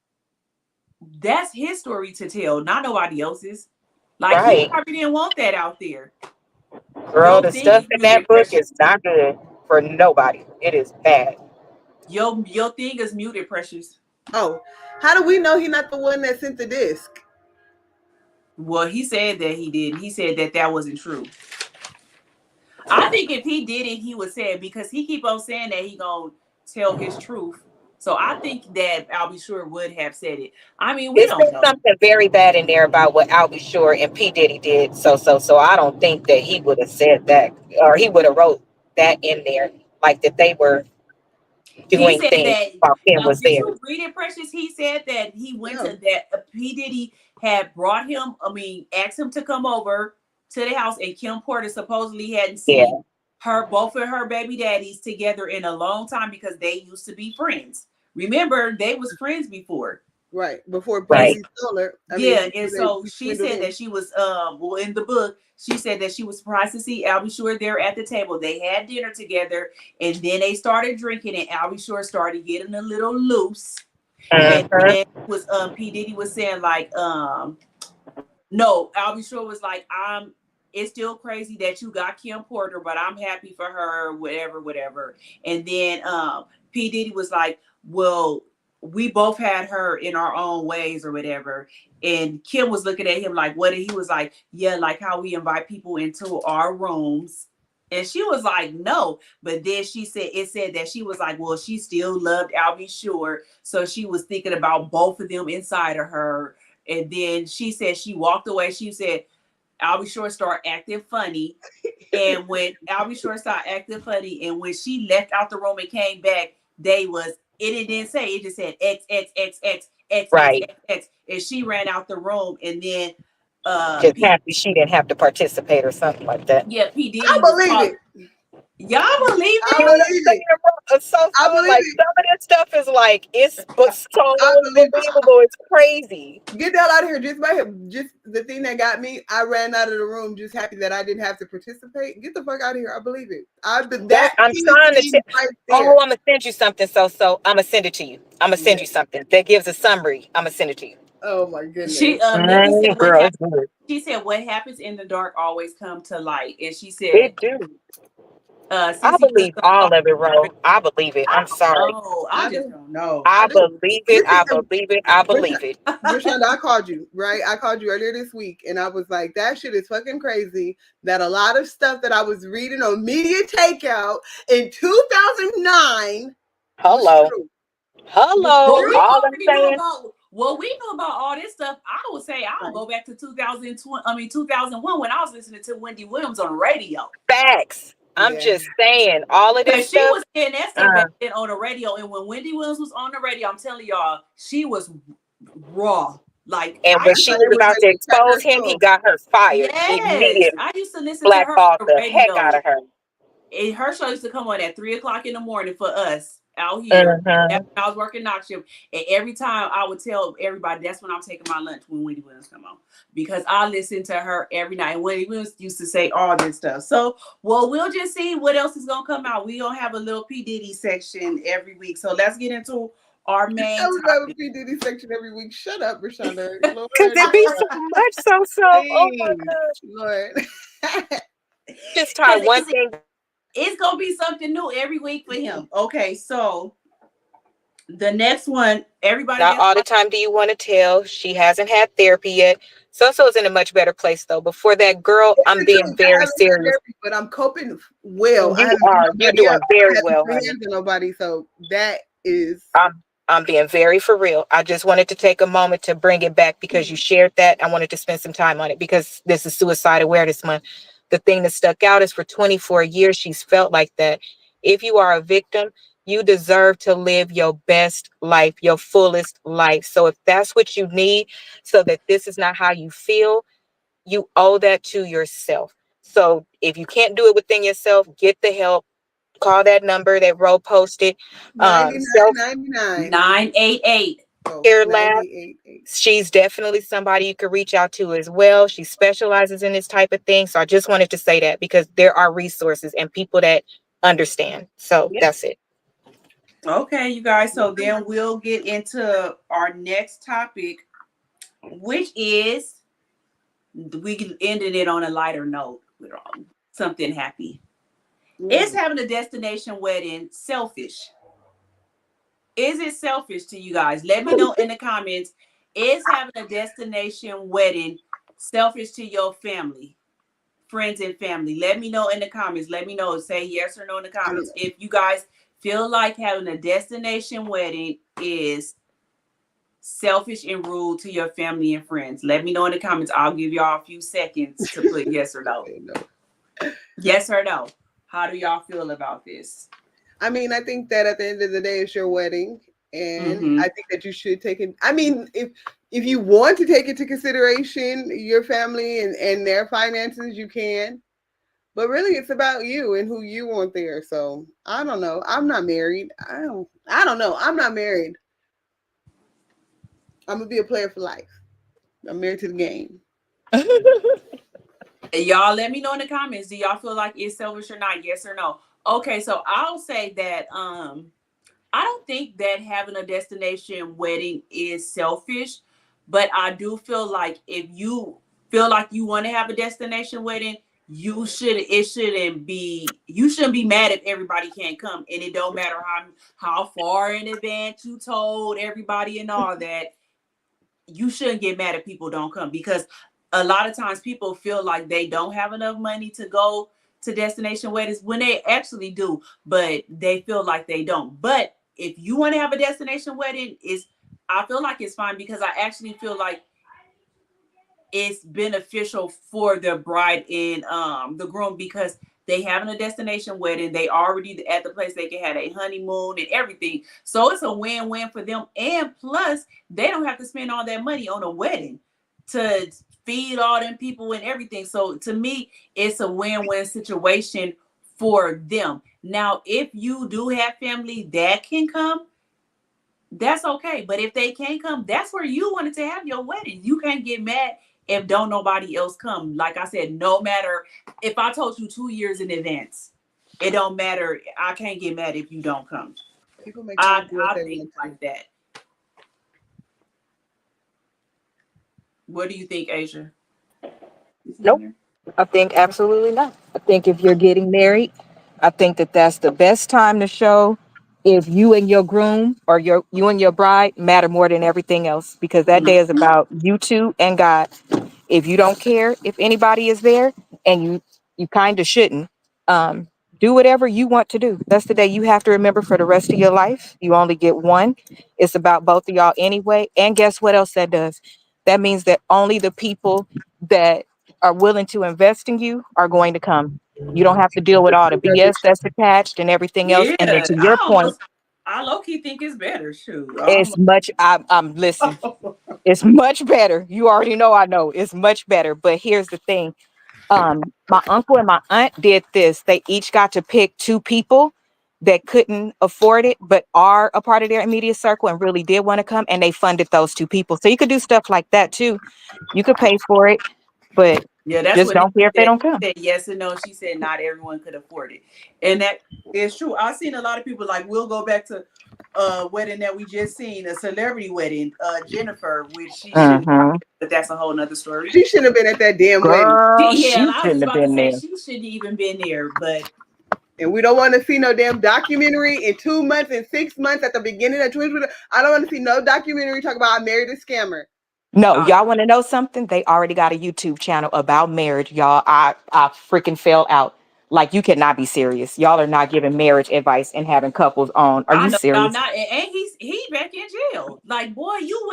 that's his story to tell, not nobody else's. Like, he probably didn't want that out there. Girl, the stuff in that book is not good for nobody. It is bad. Your thing is muted, Precious. Oh, how do we know he's not the one that sent the disc? Well, he said that he did. He said that that wasn't true. I think if he did it, he would say it, because he keep on saying that he gonna tell his truth. So I think that Albie Shore would have said it. I mean, we don't know. Something very bad in there about what Albie Shore and P. Diddy did. So I don't think that he would have said that, or he would have wrote that in there, like that they were doing things while Kim was there. Did you read it, Precious? He said that he went to that P. Diddy had brought him, asked him to come over to the house, and Kim Porter supposedly hadn't seen both of her baby daddies together in a long time, because they used to be friends. Remember, they was friends before. Right. Before P. stole her. And so she said that she was, in the book, she said that she was surprised to see Albie Shore there at the table. They had dinner together, and then they started drinking, and Albie Shore started getting a little loose. And then was P. Diddy was saying like, no, Albie Shore was like, it's still crazy that you got Kim Porter, but I'm happy for her, whatever. And then P. Diddy was like, well, we both had her in our own ways or whatever. And Kim was looking at him like, what? And he was like, yeah, like how we invite people into our rooms. And she was like, no. But then it said that she was like, well, she still loved Albie Shore. So she was thinking about both of them inside of her. And then she said she walked away. She said, Albie Shore started acting funny. And when Albie Shore started acting funny, and when she left out the room and came back, it didn't say, it just said X, X, X, X, X, right. X, X, and she ran out the room, and then just happy she didn't have to participate or something like that. Yeah, P. Diddy. I believe it. Y'all believe it? I believe it. I believe like it. Some of this stuff is like, it's so unbelievable. It's crazy. Get that out of here. Just the thing that got me, I ran out of the room just happy that I didn't have to participate. Get the fuck out of here. I believe it. I'm trying to I'm gonna send you something. So I'm gonna send it to you. I'm gonna send you something that gives a summary. I'm gonna send it to you. Oh my goodness. She said, what happens in the dark always come to light. And she said, it do. I believe all of it, Ro. I believe it. I'm sorry. I just don't know. I believe it. I believe it. I believe it. Rashonda, I called you, right? I called you earlier this week, and I was like, that shit is fucking crazy that a lot of stuff that I was reading on Media Takeout in 2009. Hello. All I'm saying. Well, we know about all this stuff. I would say I'll go back to 2001 when I was listening to Wendy Williams on the radio. Facts. I'm just saying all of this stuff. She was saying that stuff back then on the radio, and when Wendy Williams was on the radio, I'm telling y'all, she was raw. Like, and when she was about to expose him, he got her fired. Yes, I used to listen to her on the radio. Heck out of her. And her show used to come on at 3:00 in the morning for us out here. I was working night shift, and every time I would tell everybody that's when I'm taking my lunch when Wendy Williams come on, because I listened to her every night. And Wendy Williams used to say all this stuff. So, well, we'll just see what else is gonna come out. We gonna have a little P. Diddy section every week. So let's get into our main. I would have a P. Diddy section every week. Shut up, Rashonda. Because it be so much. Oh my gosh, Lord. Just try one thing. It's gonna be something new every week for him. Okay, so The next one, everybody Not that's all the time do you want to tell. She hasn't had therapy yet. So-so's in a much better place, though. Before that, girl, I'm It's being true. I very haven't had serious. therapy, but I'm coping well. I You haven't beat are. You're nobody doing up. very I haven't well, put honey. hands on nobody, so that is. I'm being very for real. I just wanted to take a moment to bring it back because you shared that. I wanted to spend some time on it because this is Suicide Awareness Month. The thing that stuck out is for 24 years, she's felt like that. If you are a victim, you deserve to live your best life, your fullest life. So if that's what you need, so that this is not how you feel, you owe that to yourself. So if you can't do it within yourself, get the help. Call that number that Ro posted. Self 99.99. 988. Oh, Care Lab. 98.88. She's definitely somebody you could reach out to as well. She specializes in this type of thing. So I just wanted to say that because there are resources and people that understand. So Yep. that's it. Okay, you guys. So then we'll get into our next topic, which is we can ended it on a lighter note with something happy. Is having a destination wedding selfish? Is it selfish to you guys? Let me know in the comments. Is having a destination wedding selfish to your family, friends, and family? Let me know in the comments. Let me know. Say yes or no in the comments. If you guys feel like having a destination wedding is selfish and rude to your family and friends, let me know in the comments. I'll give y'all a few seconds to put yes or no. Yes or no. How do y'all feel about this? I mean, I think that at the end of the day, it's your wedding, and Mhm. I think that you should take it. I mean, if you want to take into consideration your family and their finances, you can. But really, it's about you and who you want there. So I don't know. I'm not married. I don't know. I'm not married. I'm gonna be a player for life. I'm married to the game. Y'all let me know in the comments. Do y'all feel like it's selfish or not? Yes or no? Okay, so I'll say that I don't think that having a destination wedding is selfish, but I do feel like if you feel like you want to have a destination wedding, you shouldn't be mad if everybody can't come. And it don't matter how far in advance you told everybody and all that, you shouldn't get mad if people don't come, because a lot of times people feel like they don't have enough money to go to destination weddings when they actually do, but they feel like they don't. But if you want to have a destination wedding, I feel like it's fine, because I actually feel like it's beneficial for the bride and the groom, because they having a destination wedding. They already at the place, they can have a honeymoon and everything. So it's a win-win for them. And plus, they don't have to spend all that money on a wedding to feed all them people and everything. So to me, it's a win-win situation for them. Now, if you do have family that can come, that's okay. But if they can't come, that's where you wanted to have your wedding. You can't get mad if don't nobody else come. Like I said, no matter if I told you 2 years in advance, it don't matter. I can't get mad if you don't come. People make I plans what they think want to. like that. What do you think, Asia? Is he on Nope. there? I think absolutely not. I think if you're getting married, I think that that's the best time to show if you and your groom or you and your bride matter more than everything else, because that day is Mhm. about you two and God. If you don't care if anybody is there, and you kind of shouldn't, um do whatever you want to do. That's the day you have to remember for the rest of your life. You only get one. It's about both of y'all anyway. And guess what else that does? That means that only the people that are willing to invest in you are going to come. You don't have to deal with all the BS that's attached and everything else. And then Yeah, to your point, I low key think it's better. Shoot. it's much I'm listen, it's much better. You already know I know it's much better. But here's the thing. My uncle and my aunt did this. They each got to pick two people that couldn't afford it, but are a part of their immediate circle and really did want to come, and they funded those two people. So you could do stuff like that too. You could pay for it, but Yeah, that's just what don't Nikki care if they said. don't She come. said yes and no. She said not everyone could afford it. And that is true. I've seen a lot of people, like, we'll go back to a wedding that we just seen, a celebrity wedding, Jennifer, which she shouldn't, Mm-hmm. but that's a whole nother story. She shouldn't have been at that damn wedding. Girl, Yeah, she and I was just shouldn't have about to been say there. she shouldn't even been there, but And we don't want to see no damn documentary in 2 months and 6 months at the beginning of 2020. I don't want to see no documentary talk about I married a scammer. No, y'all want to know something? They already got a YouTube channel about marriage, y'all. I freaking fell out. Like, you cannot be serious. Y'all are not giving marriage advice and having couples on. Are I you know serious? I'm not, and he back in jail. Like, boy, you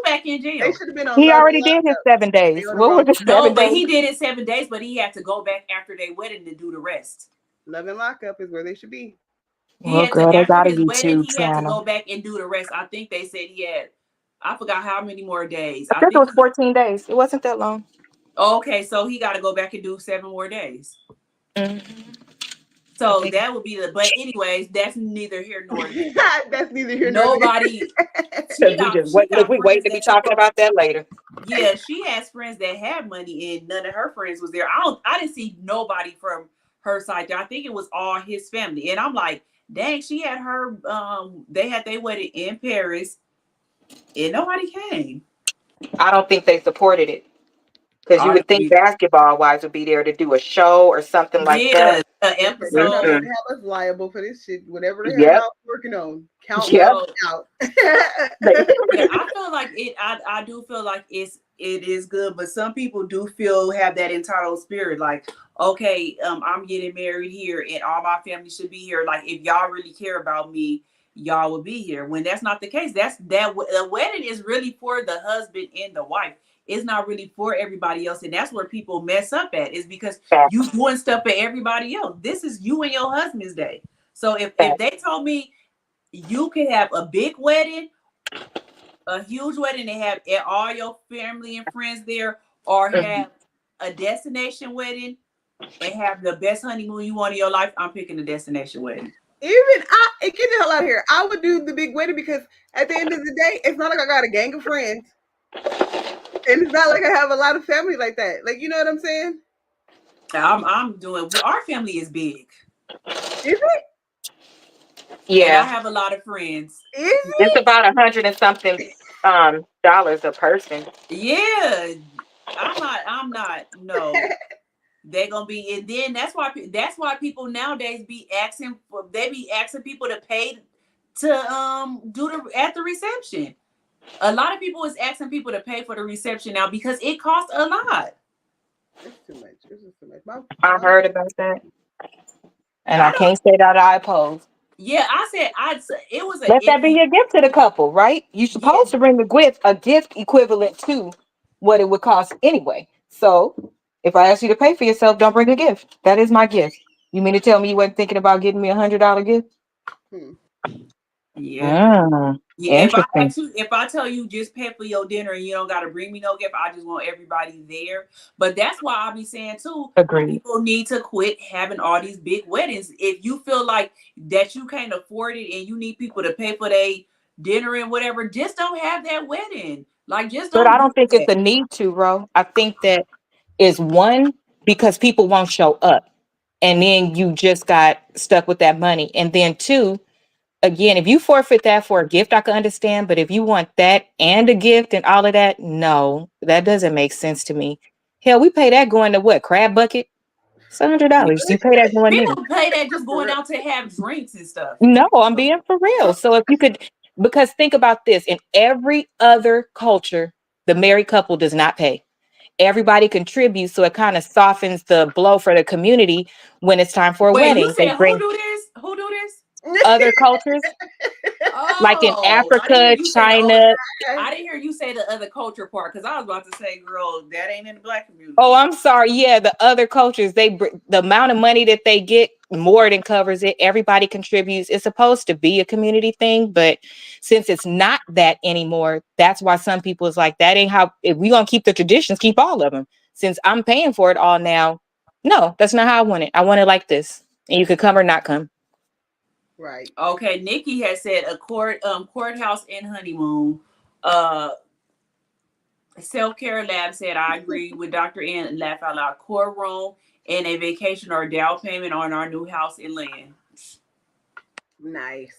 back in They jail. should have been on He love already and did his lockup. 7 days. They on the What wrong- was the No, 7 but days? he did it 7 days, but he had to go back after their wedding to do the rest. Love and lockup is where they should be. He Well, had to, girl, they after got a his wedding, YouTube he had to channel. go back and do the rest. I think they said he had, I forgot how many more days. I think it was 14 days. It wasn't that long. Okay, so he got to go back and do 7 more days. Mm-hmm. So Okay. that would be the. But anyways, that's neither here nor there. That's neither here nor there. Nobody. We wait to be talking about that later. Yeah, she has friends that have money, and none of her friends was there. I didn't see nobody from her side there. I think it was all his family, and I'm like, dang, she had her. They had their wedding in Paris, and nobody came. I don't think they supported it. Because you I would think don't basketball wives would be there to do a show or something like Yeah, that. an They episode. have us liable for this shit. Whatever the hell Yep. y'all working on, count Yep. me out. Yeah, I feel like it. I do feel like it is good, but some people do have that entitled spirit. Like, okay, I'm getting married here, and all my family should be here. Like, if y'all really care about me, y'all will be here. When that's not the case, the wedding is really for the husband and the wife. It's not really for everybody else, and that's where people mess up at. Is because you doing stuff for everybody else. This is you and your husband's day. So if they told me you could have a big wedding, a huge wedding, and have all your family and friends there, or have a destination wedding and have the best honeymoon you want in your life, I'm picking the destination wedding. Get the hell out of here. I would do the big wedding because at the end of the day, it's not like I got a gang of friends. And it's not like I have a lot of family like that. Like, you know what I'm saying? I'm doing, our family is big. Is it? Yeah. And I Yeah. have a lot of friends. It's about $100 and something dollars a person. Yeah. I'm not, no. They're gonna be, and then that's why people nowadays be asking people to pay to do at the reception. A lot of people is asking people to pay for the reception now because it costs a lot. It's too much. It's just too much. I heard about that, and I can't say that I oppose. Yeah, I said it was Let that be your gift to the couple, right? You're supposed to bring a gift equivalent to what it would cost anyway. So if I ask you to pay for yourself, don't bring a gift. That is my gift. You mean to tell me you wasn't thinking about getting me $100 gift? Yeah. Yeah, Interesting. if I tell you just pay for your dinner and you don't got to bring me no gift, I just want everybody there. But that's why I be saying too, people need to quit having all these big weddings. If you feel like that you can't afford it and you need people to pay for their dinner and whatever, just don't have that wedding. Like, just don't. But I don't think it's a need to, Ro. I think that is one, because people won't show up, and then you just got stuck with that money. And then two, again, if you forfeit that for a gift, I can understand. But if you want that and a gift and all of that, no, that doesn't make sense to me. Hell, we pay that going to what? Crab bucket? It's $100. You pay that going People pay that just going out to have drinks and stuff. No, I'm being for real. So if you could, because think about this, in every other culture, the married couple does not pay. Everybody contributes, so it kind of softens the blow for the community when it's time for a wedding. You said who do this? Who do this? Other cultures, like in Africa, China. I didn't hear you say the other culture part, because I was about to say, girl, that ain't in the Black community. Oh, I'm sorry. Yeah, the other cultures, the amount of money that they get more than covers it. Everybody contributes. It's supposed to be a community thing, but since it's not that anymore, that's why some people is like, that ain't how. If we gonna keep the traditions, keep all of them. Since I'm paying for it all now, no, that's not how I want it. I want it like this, and you could come or not come. Right. Okay. Nikki has said a courthouse and honeymoon. Self-care lab said, I agree with Dr. N. Laugh out loud. Courtroom and a vacation or down payment on our new house and land. Nice.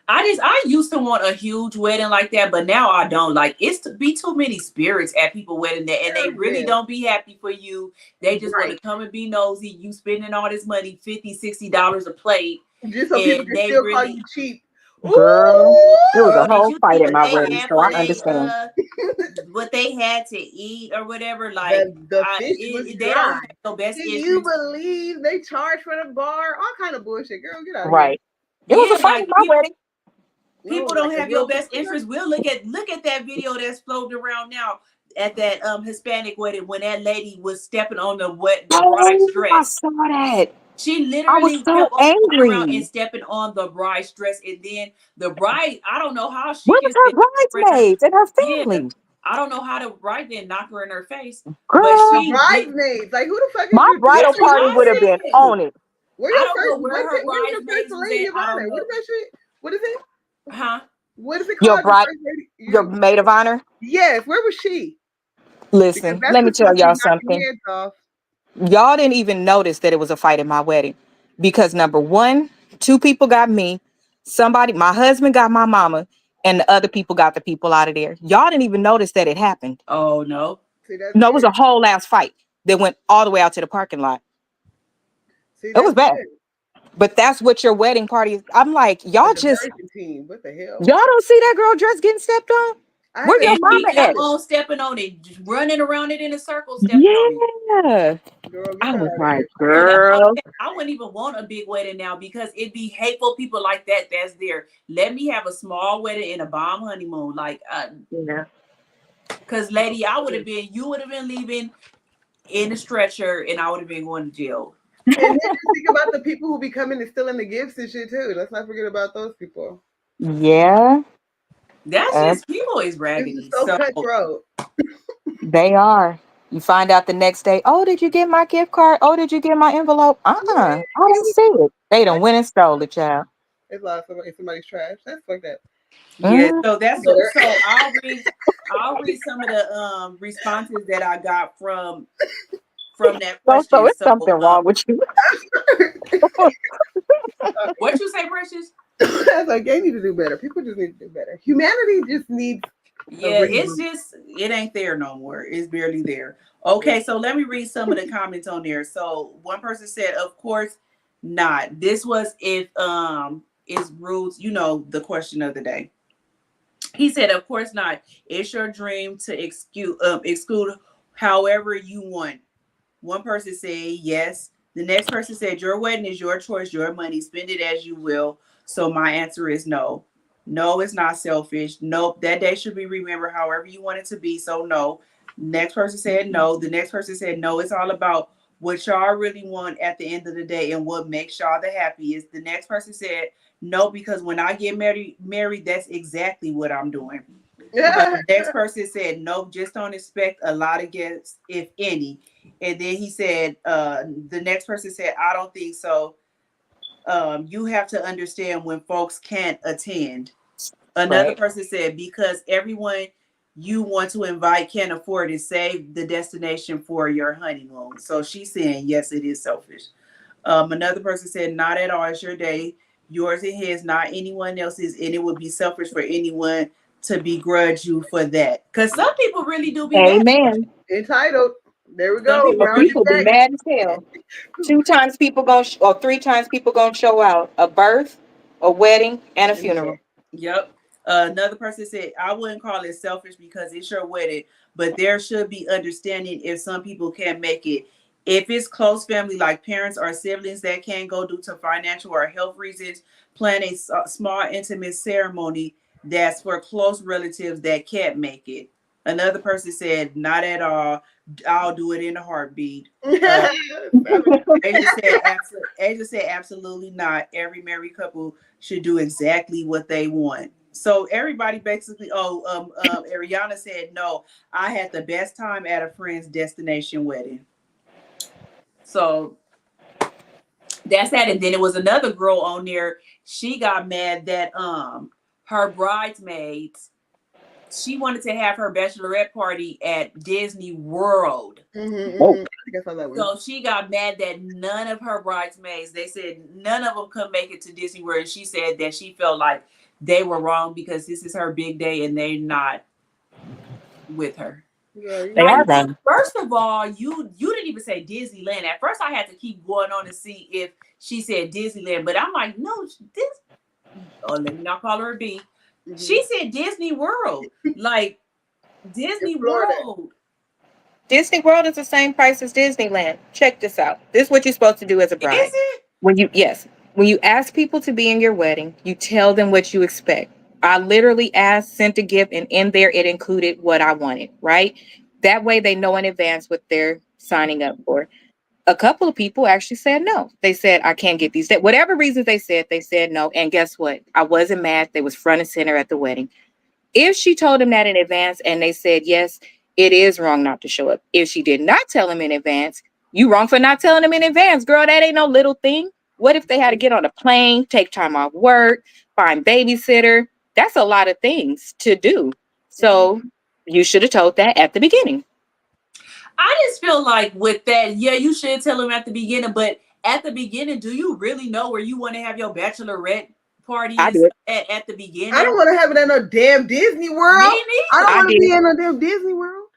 I used to want a huge wedding like that, but now I don't. Like, it's to be too many spirits at people wedding that, and they really don't be happy for you. They just want to come and be nosy. You spending all this money, $50, $60 a plate, just so people can still call you cheap. Girl, there was a did whole you fight see at what my they wedding, had so for I they understand. what they had to eat or whatever? Like, the fish was they dry. don't have no best Can interest. you believe they charge for the bar? All kind of bullshit, girl. Get out of Right. here. It was a fight like at my wedding. people No, don't like a have your hill best climber? interest. We'll look at that video that's floating around now at that Hispanic wedding when that lady was stepping on the bride's Oh, I dress. saw that. She I was literally so kept on going around and angry. stepping on the bride's dress, and then the bride, I don't know how she Where was just her didn't bridesmaids and her yeah, family? I don't know how the bride didn't knock her in her face, but Girl, The she did. bridesmaids. Like, who the fuck is my your bridal That's what party I would have been said. on it. Where I your don't first? know where her Where's your bridesmaids first was lady at. of I honor? don't What know. is that shit? What is it? Huh? What is it Your called? bride, First lady? your maid of honor. Yes. Where was she? Because Listen, that's let me what's tell supposed to be y'all knocking something. heads off. Y'all didn't even notice that it was a fight at my wedding because number one, two people got me, my husband got my mama, and the other people got the people out of there. Y'all didn't even notice that it happened. Oh no. See, that's No, it good. was a whole ass fight that went all the way out to the parking lot. See, It was that's bad. good. But that's what your wedding party is. I'm like, y'all The just, diversion team. What the hell? y'all don't see that girl dress getting stepped on? I Where haven't your And seen she mama it. kept at? on stepping on it, just running around it in a circle, stepping on it. Yeah. Girl, get I that was out of like, here. So that's what girl. I wouldn't even want a big wedding now because it'd be hateful people like that that's there. Let me have a small wedding and a bomb honeymoon. Like, Yeah. because lady, you would have been leaving in a stretcher and I would have been going to jail. And then just think about the people who be coming and stealing the gifts and shit too. Let's not forget about those people. Yeah. That's Uh, just people is This is raggedy. so So cutthroat. they are. You find out the next day, oh, did you get my gift card? Oh, did you get my envelope? I didn't see it. They done went and stole it, child. It's lost somebody's trash. That's fucked up. yeah, Mm. so I'll read some of the responses that I got from that So question. it's So something wrong with you. what you say, Precious? That's like they need to do better. People just need to do better. Humanity just needs Yeah, it's just it ain't there no more. It's barely there. Okay, so let me read some of the comments on there. So one person said, of course not. This was if is rules, the question of the day. He said, of course not. It's your dream to exclude however you want. One person said yes. The next person said, your wedding is your choice, your money, spend it as you will. So my answer is no. No, it's not selfish. Nope, that day should be remembered however you want it to be. So no. Next person said no. The next person said no. It's all about what y'all really want at the end of the day and what makes y'all the happiest. The next person said no, because when I get married, that's exactly what I'm doing. The next person said nope, just don't expect a lot of guests, if any. And then he said, the next person said, I don't think so. You have to understand when folks can't attend. Another Right. person said, because everyone you want to invite can't afford it, save the destination for your honeymoon. So she's saying, yes, it is selfish. Another person said, not at all. It's your day, yours and his, not anyone else's. And it would be selfish for anyone to begrudge you for that. Because some people really do be mad. Amen. entitled. There we Some go. people But Round really it people be back. mad as hell. 2 times people gonna or 3 times people gonna show out: a birth, a wedding, and a funeral. Yep. Another person said, I wouldn't call it selfish because it's your wedding, but there should be understanding if some people can't make it. If it's close family like parents or siblings that can't go due to financial or health reasons, plan a small intimate ceremony that's for close relatives that can't make it. Another person said, not at all. I'll do it in a heartbeat. Asia said absolutely not. Every married couple should do exactly what they want. So everybody basically, Ariana said no. I had the best time at a friend's destination wedding. So that's that. And then it was another girl on there. She got mad that her bridesmaids she wanted to have her bachelorette party at Disney World. I think I saw that one. So she got mad that none of her bridesmaids, they said none of them could make it to Disney World. And she said that she felt like they were wrong because this is her big day and they're not with her. Yeah, They are wrong. First of all, you didn't even say Disneyland. At first, I had to keep going on to see if she said Disneyland, but I'm like, no, let me not call her a B. She said Disney World, like Disney World. Disney World is the same price as Disneyland. Check this out. This is what you're supposed to do as a bride. Is it? When you ask people to be in your wedding, you tell them what you expect. I literally sent a gift, and in there it included what I wanted, right? That way they know in advance what they're signing up for. A couple of people actually said no. They said, I can't get these. Whatever reasons they said no. And guess what? I wasn't mad. They was front and center at the wedding. If she told them that in advance and they said yes, it is wrong not to show up. If she did not tell them in advance, you wrong for not telling them in advance. Girl, that ain't no little thing. What if they had to get on a plane, take time off work, find babysitter? That's a lot of things to do. So you should have told that at the beginning. I just feel like with that, yeah, you should tell them at the beginning. But at the beginning, do you really know where you want to have your bachelorette party at the beginning? I don't want to have it at no damn Disney World. I don't want to be in no damn Disney World.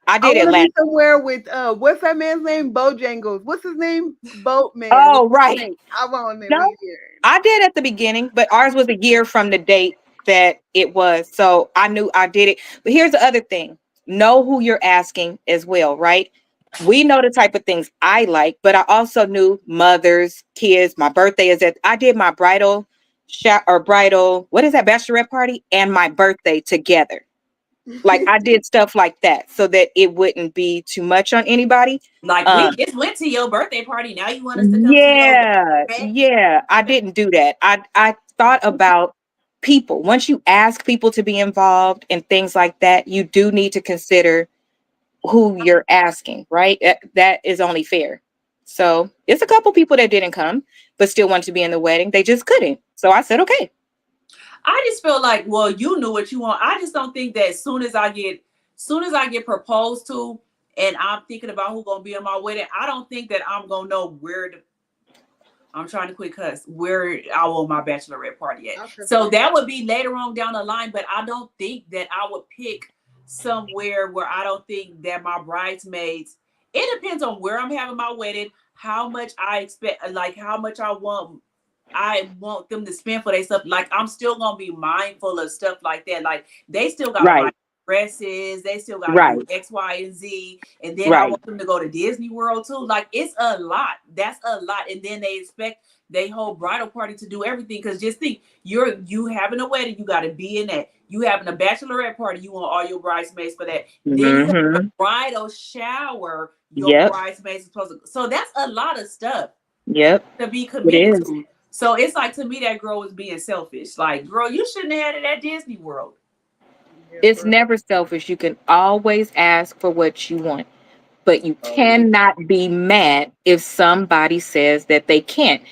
I did it last somewhere with what's that man's name? Bojangles. What's his name? Boatman. Oh, right. I want I did at the beginning, but ours was a year from the date that it was. So I knew I did it. But here's the other thing. Know who you're asking as well, right? We know the type of things I like, but I also knew mothers, kids. My birthday is I did my bridal bachelorette party and my birthday together. Like I did stuff like that so that it wouldn't be too much on anybody. Like we just went to your birthday party. Now you want us to come to Yeah. I didn't do that. I thought about people. Once you ask people to be involved and things like that, you do need to consider who you're asking, right? That is only fair. So it's a couple people that didn't come, but still wanted to be in the wedding. They just couldn't. So I said, okay. I just feel like, well, you knew what you want. I just don't think that as soon as I get proposed to and I'm thinking about who's gonna be in my wedding, I don't think that I'm gonna know I'm trying to quit cuss where I want my bachelorette party at. So that would be later on down the line, but I don't think that I would pick somewhere where I don't think that my bridesmaids, it depends on where I'm having my wedding, how much I expect, like how much I want them to spend for their stuff. Like I'm still gonna be mindful of stuff like that. Like they still got my dresses, they still got to do X, Y, and Z, and then I want them to go to Disney World too. Like it's a lot. That's a lot, and then they expect they whole bridal party to do everything. Because just think, you having a wedding, you got to be in that. You having a bachelorette party, you want all your bridesmaids for that. Then you have a bridal shower, your bridesmaids are supposed to. So that's a lot of stuff. To be committed to. So it's like, to me, that girl was being selfish. Like, girl, you shouldn't have had it at Disney World. It's never selfish. You can always ask for what you want, but you cannot be mad if somebody says that they can't.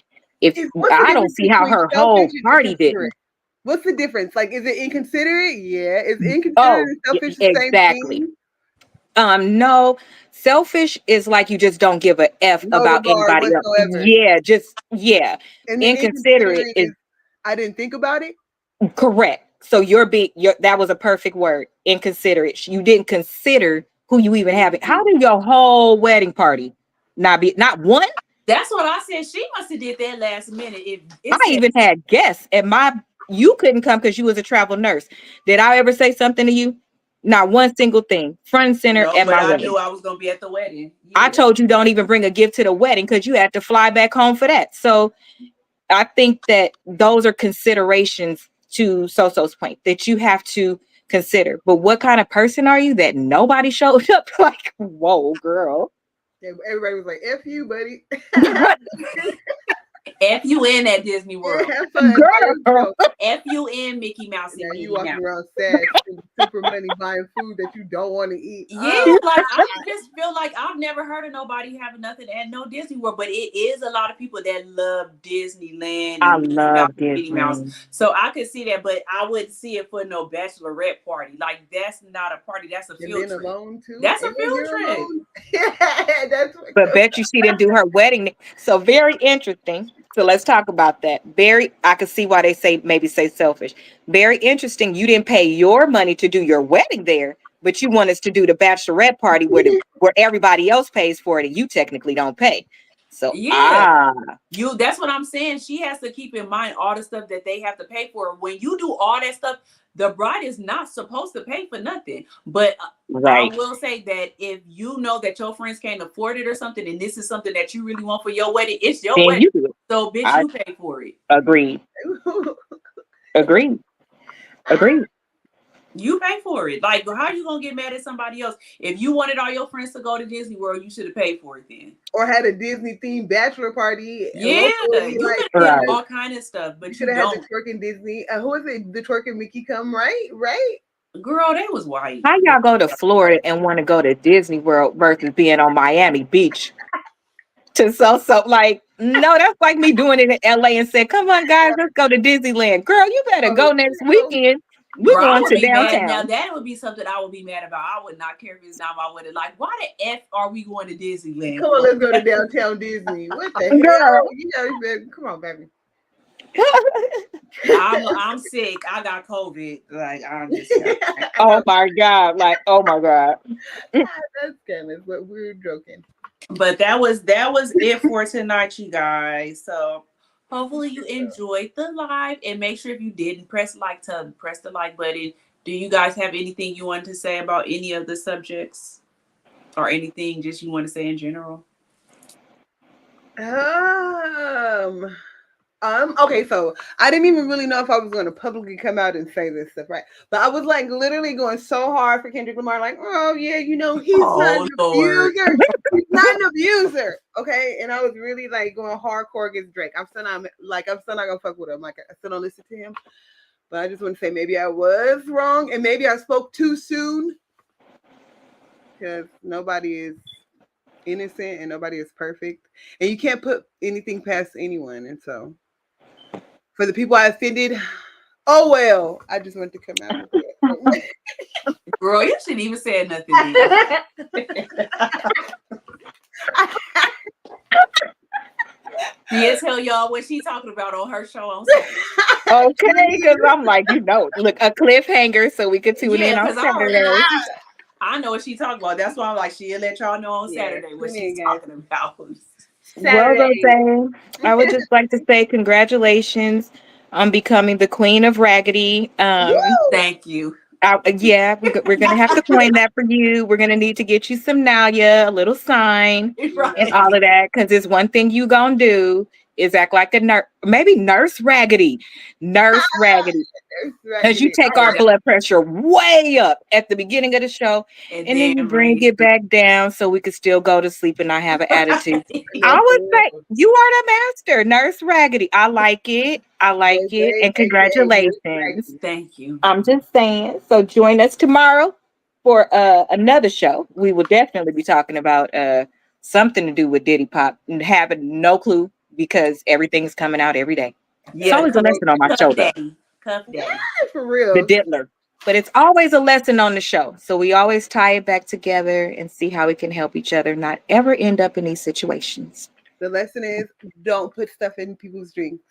I don't see how her whole party didn't. What's the difference? Like, is it inconsiderate? Yeah. Is inconsiderate and selfish the same thing? No. Selfish is like you just don't give a F about anybody else. And inconsiderate is I didn't think about it. Correct. So that was a perfect word. Inconsiderate. You didn't consider who you even have. How did your whole wedding party not one? That's what I said. She must have did that last minute. I even had guests you couldn't come because you was a travel nurse. Did I ever say something to you? Not one single thing. Front and center at my wedding. I knew I was going to be at the wedding. Yeah. I told you don't even bring a gift to the wedding because you had to fly back home for that. So I think that those are considerations to Soso's point that you have to consider. But what kind of person are you that nobody showed up? Like, whoa, girl. Everybody was like, F you, buddy. FUN at Disney World. Have fun. Girl. FUN Mickey Mouse and Now you Minnie walking Mouse. around sad, spending super money buying food that you don't want to eat. Yeah, like I just feel like I've never heard of nobody having nothing at no Disney World, but it is a lot of people that love Disneyland I and Mickey Mouse love and Minnie Mouse. Disney. So I could see that, but I wouldn't see it for no bachelorette party. Like that's not a party, that's a And field then trip. alone too. That's a And then field you're trip. alone. Yeah, that's what But bet you she didn't do her wedding. So very interesting. So let's talk about that. I could see why they maybe say selfish. Very interesting. You didn't pay your money to do your wedding there, but you want us to do the bachelorette party where everybody else pays for it and you technically don't pay. So Yeah. That's what I'm saying. She has to keep in mind all the stuff that they have to pay for. When you do all that stuff, the bride is not supposed to pay for nothing. But right. I will say that if you know that your friends can't afford it or something, and this is something that you really want for your wedding, it's your Then wedding. you do it. So bitch, you pay for it. Agreed. You pay for it. Like, how are you gonna get mad at somebody else? If you wanted all your friends to go to Disney World, you should have paid for it then. Or had a Disney themed bachelor party. Yeah, locally, you like, could have Right. all kind of stuff, but you you should have had don't. the twerking Disney. Who is it? The twerking Mickey come, right? Right? Girl, that was white. How y'all go to Florida and want to go to Disney World versus being on Miami Beach? So like, no, that's like me doing it in LA and saying, come on, guys, let's go to Disneyland. Girl, you better go next weekend. We're Girl, I going would to be mad. Now downtown. that would be something I would be mad about. I would not care if it's not my wedding. Like, why the F are we going to Disneyland? Come on, let's go to downtown Disney. What the Girl. hell? You know, come on, baby. I'm sick. I got COVID. Like, I'm just Oh my God. Like, oh my God. That's kind of what we're joking. But that was it for tonight, you guys. So hopefully you enjoyed the live, and make sure if you didn't press the like button. Do you guys have anything you want to say about any of the subjects, or anything just you want to say in general? Okay, so I didn't even really know if I was going to publicly come out and say this stuff, right? But I was like literally going so hard for Kendrick Lamar, like, oh yeah, you know, he's not an abuser. He's not an abuser, okay? And I was really like going hardcore against Drake. I'm still not gonna fuck with him. Like, I still don't listen to him. But I just want to say maybe I was wrong, and maybe I spoke too soon, because nobody is innocent and nobody is perfect, and you can't put anything past anyone. And so for the people I offended, oh well, I just want to come out with it. Girl, you shouldn't even say nothing. Yes, tell y'all what she talking about on her show on Saturday. Okay, because I'm like, look, a cliffhanger so we could tune in on Saturday. I know what she's talking about. That's why I'm like, she'll let y'all know on Saturday what she's talking about. Well, Rose, I would just like to say congratulations on becoming the queen of raggedy. Thank you. Yeah, we're gonna have to coin that for you. We're gonna need to get you some Nalia, a little sign, and all of that. Because it's one thing you gonna do is act like a nurse, maybe Nurse Raggedy, because you take our blood pressure way up at the beginning of the show, and then you bring it back down so we could still go to sleep and not have an attitude. I would say you are the master, Nurse Raggedy. I like it, and congratulations. Thank you. I'm just saying. So join us tomorrow for another show. We will definitely be talking about something to do with Diddy Pop, and having no clue because everything's coming out every day. Yeah, it's always a lesson on my show. Cuff Daddy. Yeah, for real. The Diddler. But it's always a lesson on the show. So we always tie it back together and see how we can help each other not ever end up in these situations. The lesson is don't put stuff in people's drinks.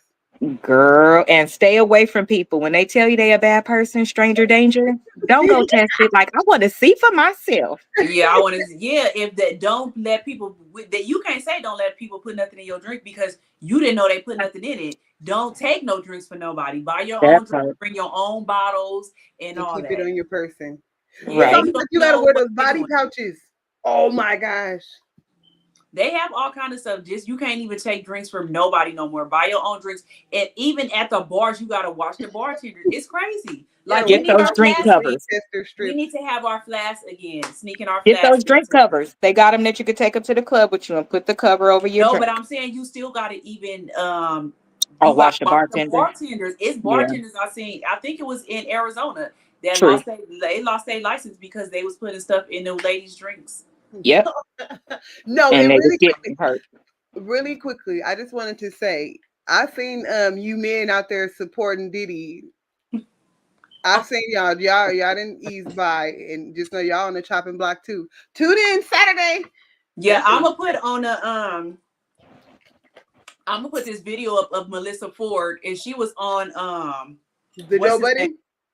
Girl, and stay away from people. When they tell you they a bad person, stranger danger, don't go test it. Like, I want to see for myself. Yeah, I want to. Yeah, if that, don't let people that you can't say don't let people put nothing in your drink because you didn't know they put nothing in it. Don't take no drinks for nobody. Buy your own drink, bring your own bottles and all keep that. it on your person. Yeah, right. You gotta wear those body pouches. Oh my gosh. They have all kinds of stuff. Just you can't even take drinks from nobody no more. Buy your own drinks. And even at the bars, you gotta watch the bartender. It's crazy. Like Get those drink covers. We need to have our flasks again. Sneaking our Get flasks. those drink covers. They got them that you could take up to the club with you and put the cover over your drink. But I'm saying you still got to even watch the bartender. Bartenders. It's bartenders I seen. I think it was in Arizona that True. lost their license because they was putting stuff in the ladies' drinks. Yep. No, and it they really getting hurt. Really quickly, I just wanted to say I've seen you men out there supporting Diddy. I've seen y'all didn't ease by, and just know y'all on the chopping block too. Tune in Saturday. Yeah, I'm gonna put on I'm gonna put this video up of Melissa Ford, and she was on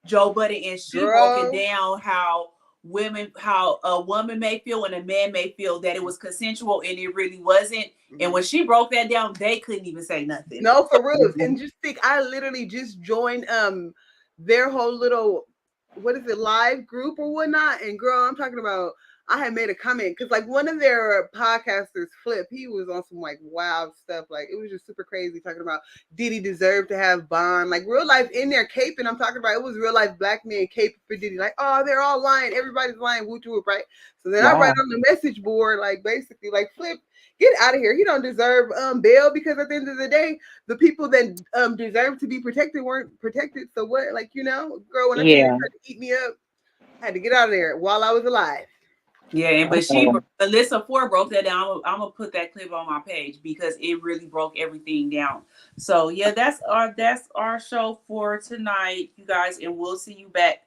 Joe Budden, and she broke it down how a woman may feel and a man may feel that it was consensual and it really wasn't. And when she broke that down, they couldn't even say nothing. No, for real. And just think, I literally just joined their whole little live group or whatnot. And girl, I'm talking about, I had made a comment because like one of their podcasters, Flip, he was on some like wild stuff. Like it was just super crazy talking about Diddy deserved to have bond, like real life in there caping. I'm talking about it was real life black men caping for Diddy. Like, oh, they're all lying. Everybody's lying. Whoop whoop, right? So then I write on the message board, like basically like Flip, get out of here. He don't deserve bail because at the end of the day, the people that deserve to be protected weren't protected. So what? Like, you know, girl, when I tried to eat me up, I had to get out of there while I was alive. Yeah, but Alyssa Ford broke that down. I'm gonna put that clip on my page because it really broke everything down. So yeah, that's our show for tonight, you guys, and we'll see you back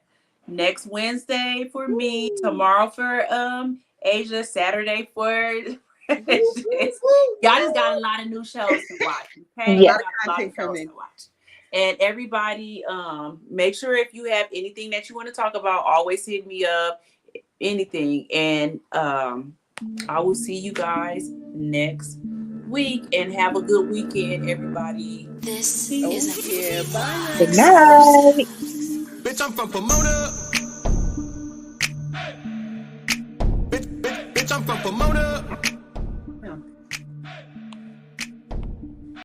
next Wednesday for me, tomorrow for Asia, Saturday for y'all just got a lot of new shows to watch. Okay, yeah, a lot of shows to watch. And everybody, make sure if you have anything that you want to talk about, always hit me up. Anything, and I will see you guys next week, and have a good weekend, everybody. This is bye. Good night. Bitch, I'm from Pomona. Bitch, I'm from Pomona.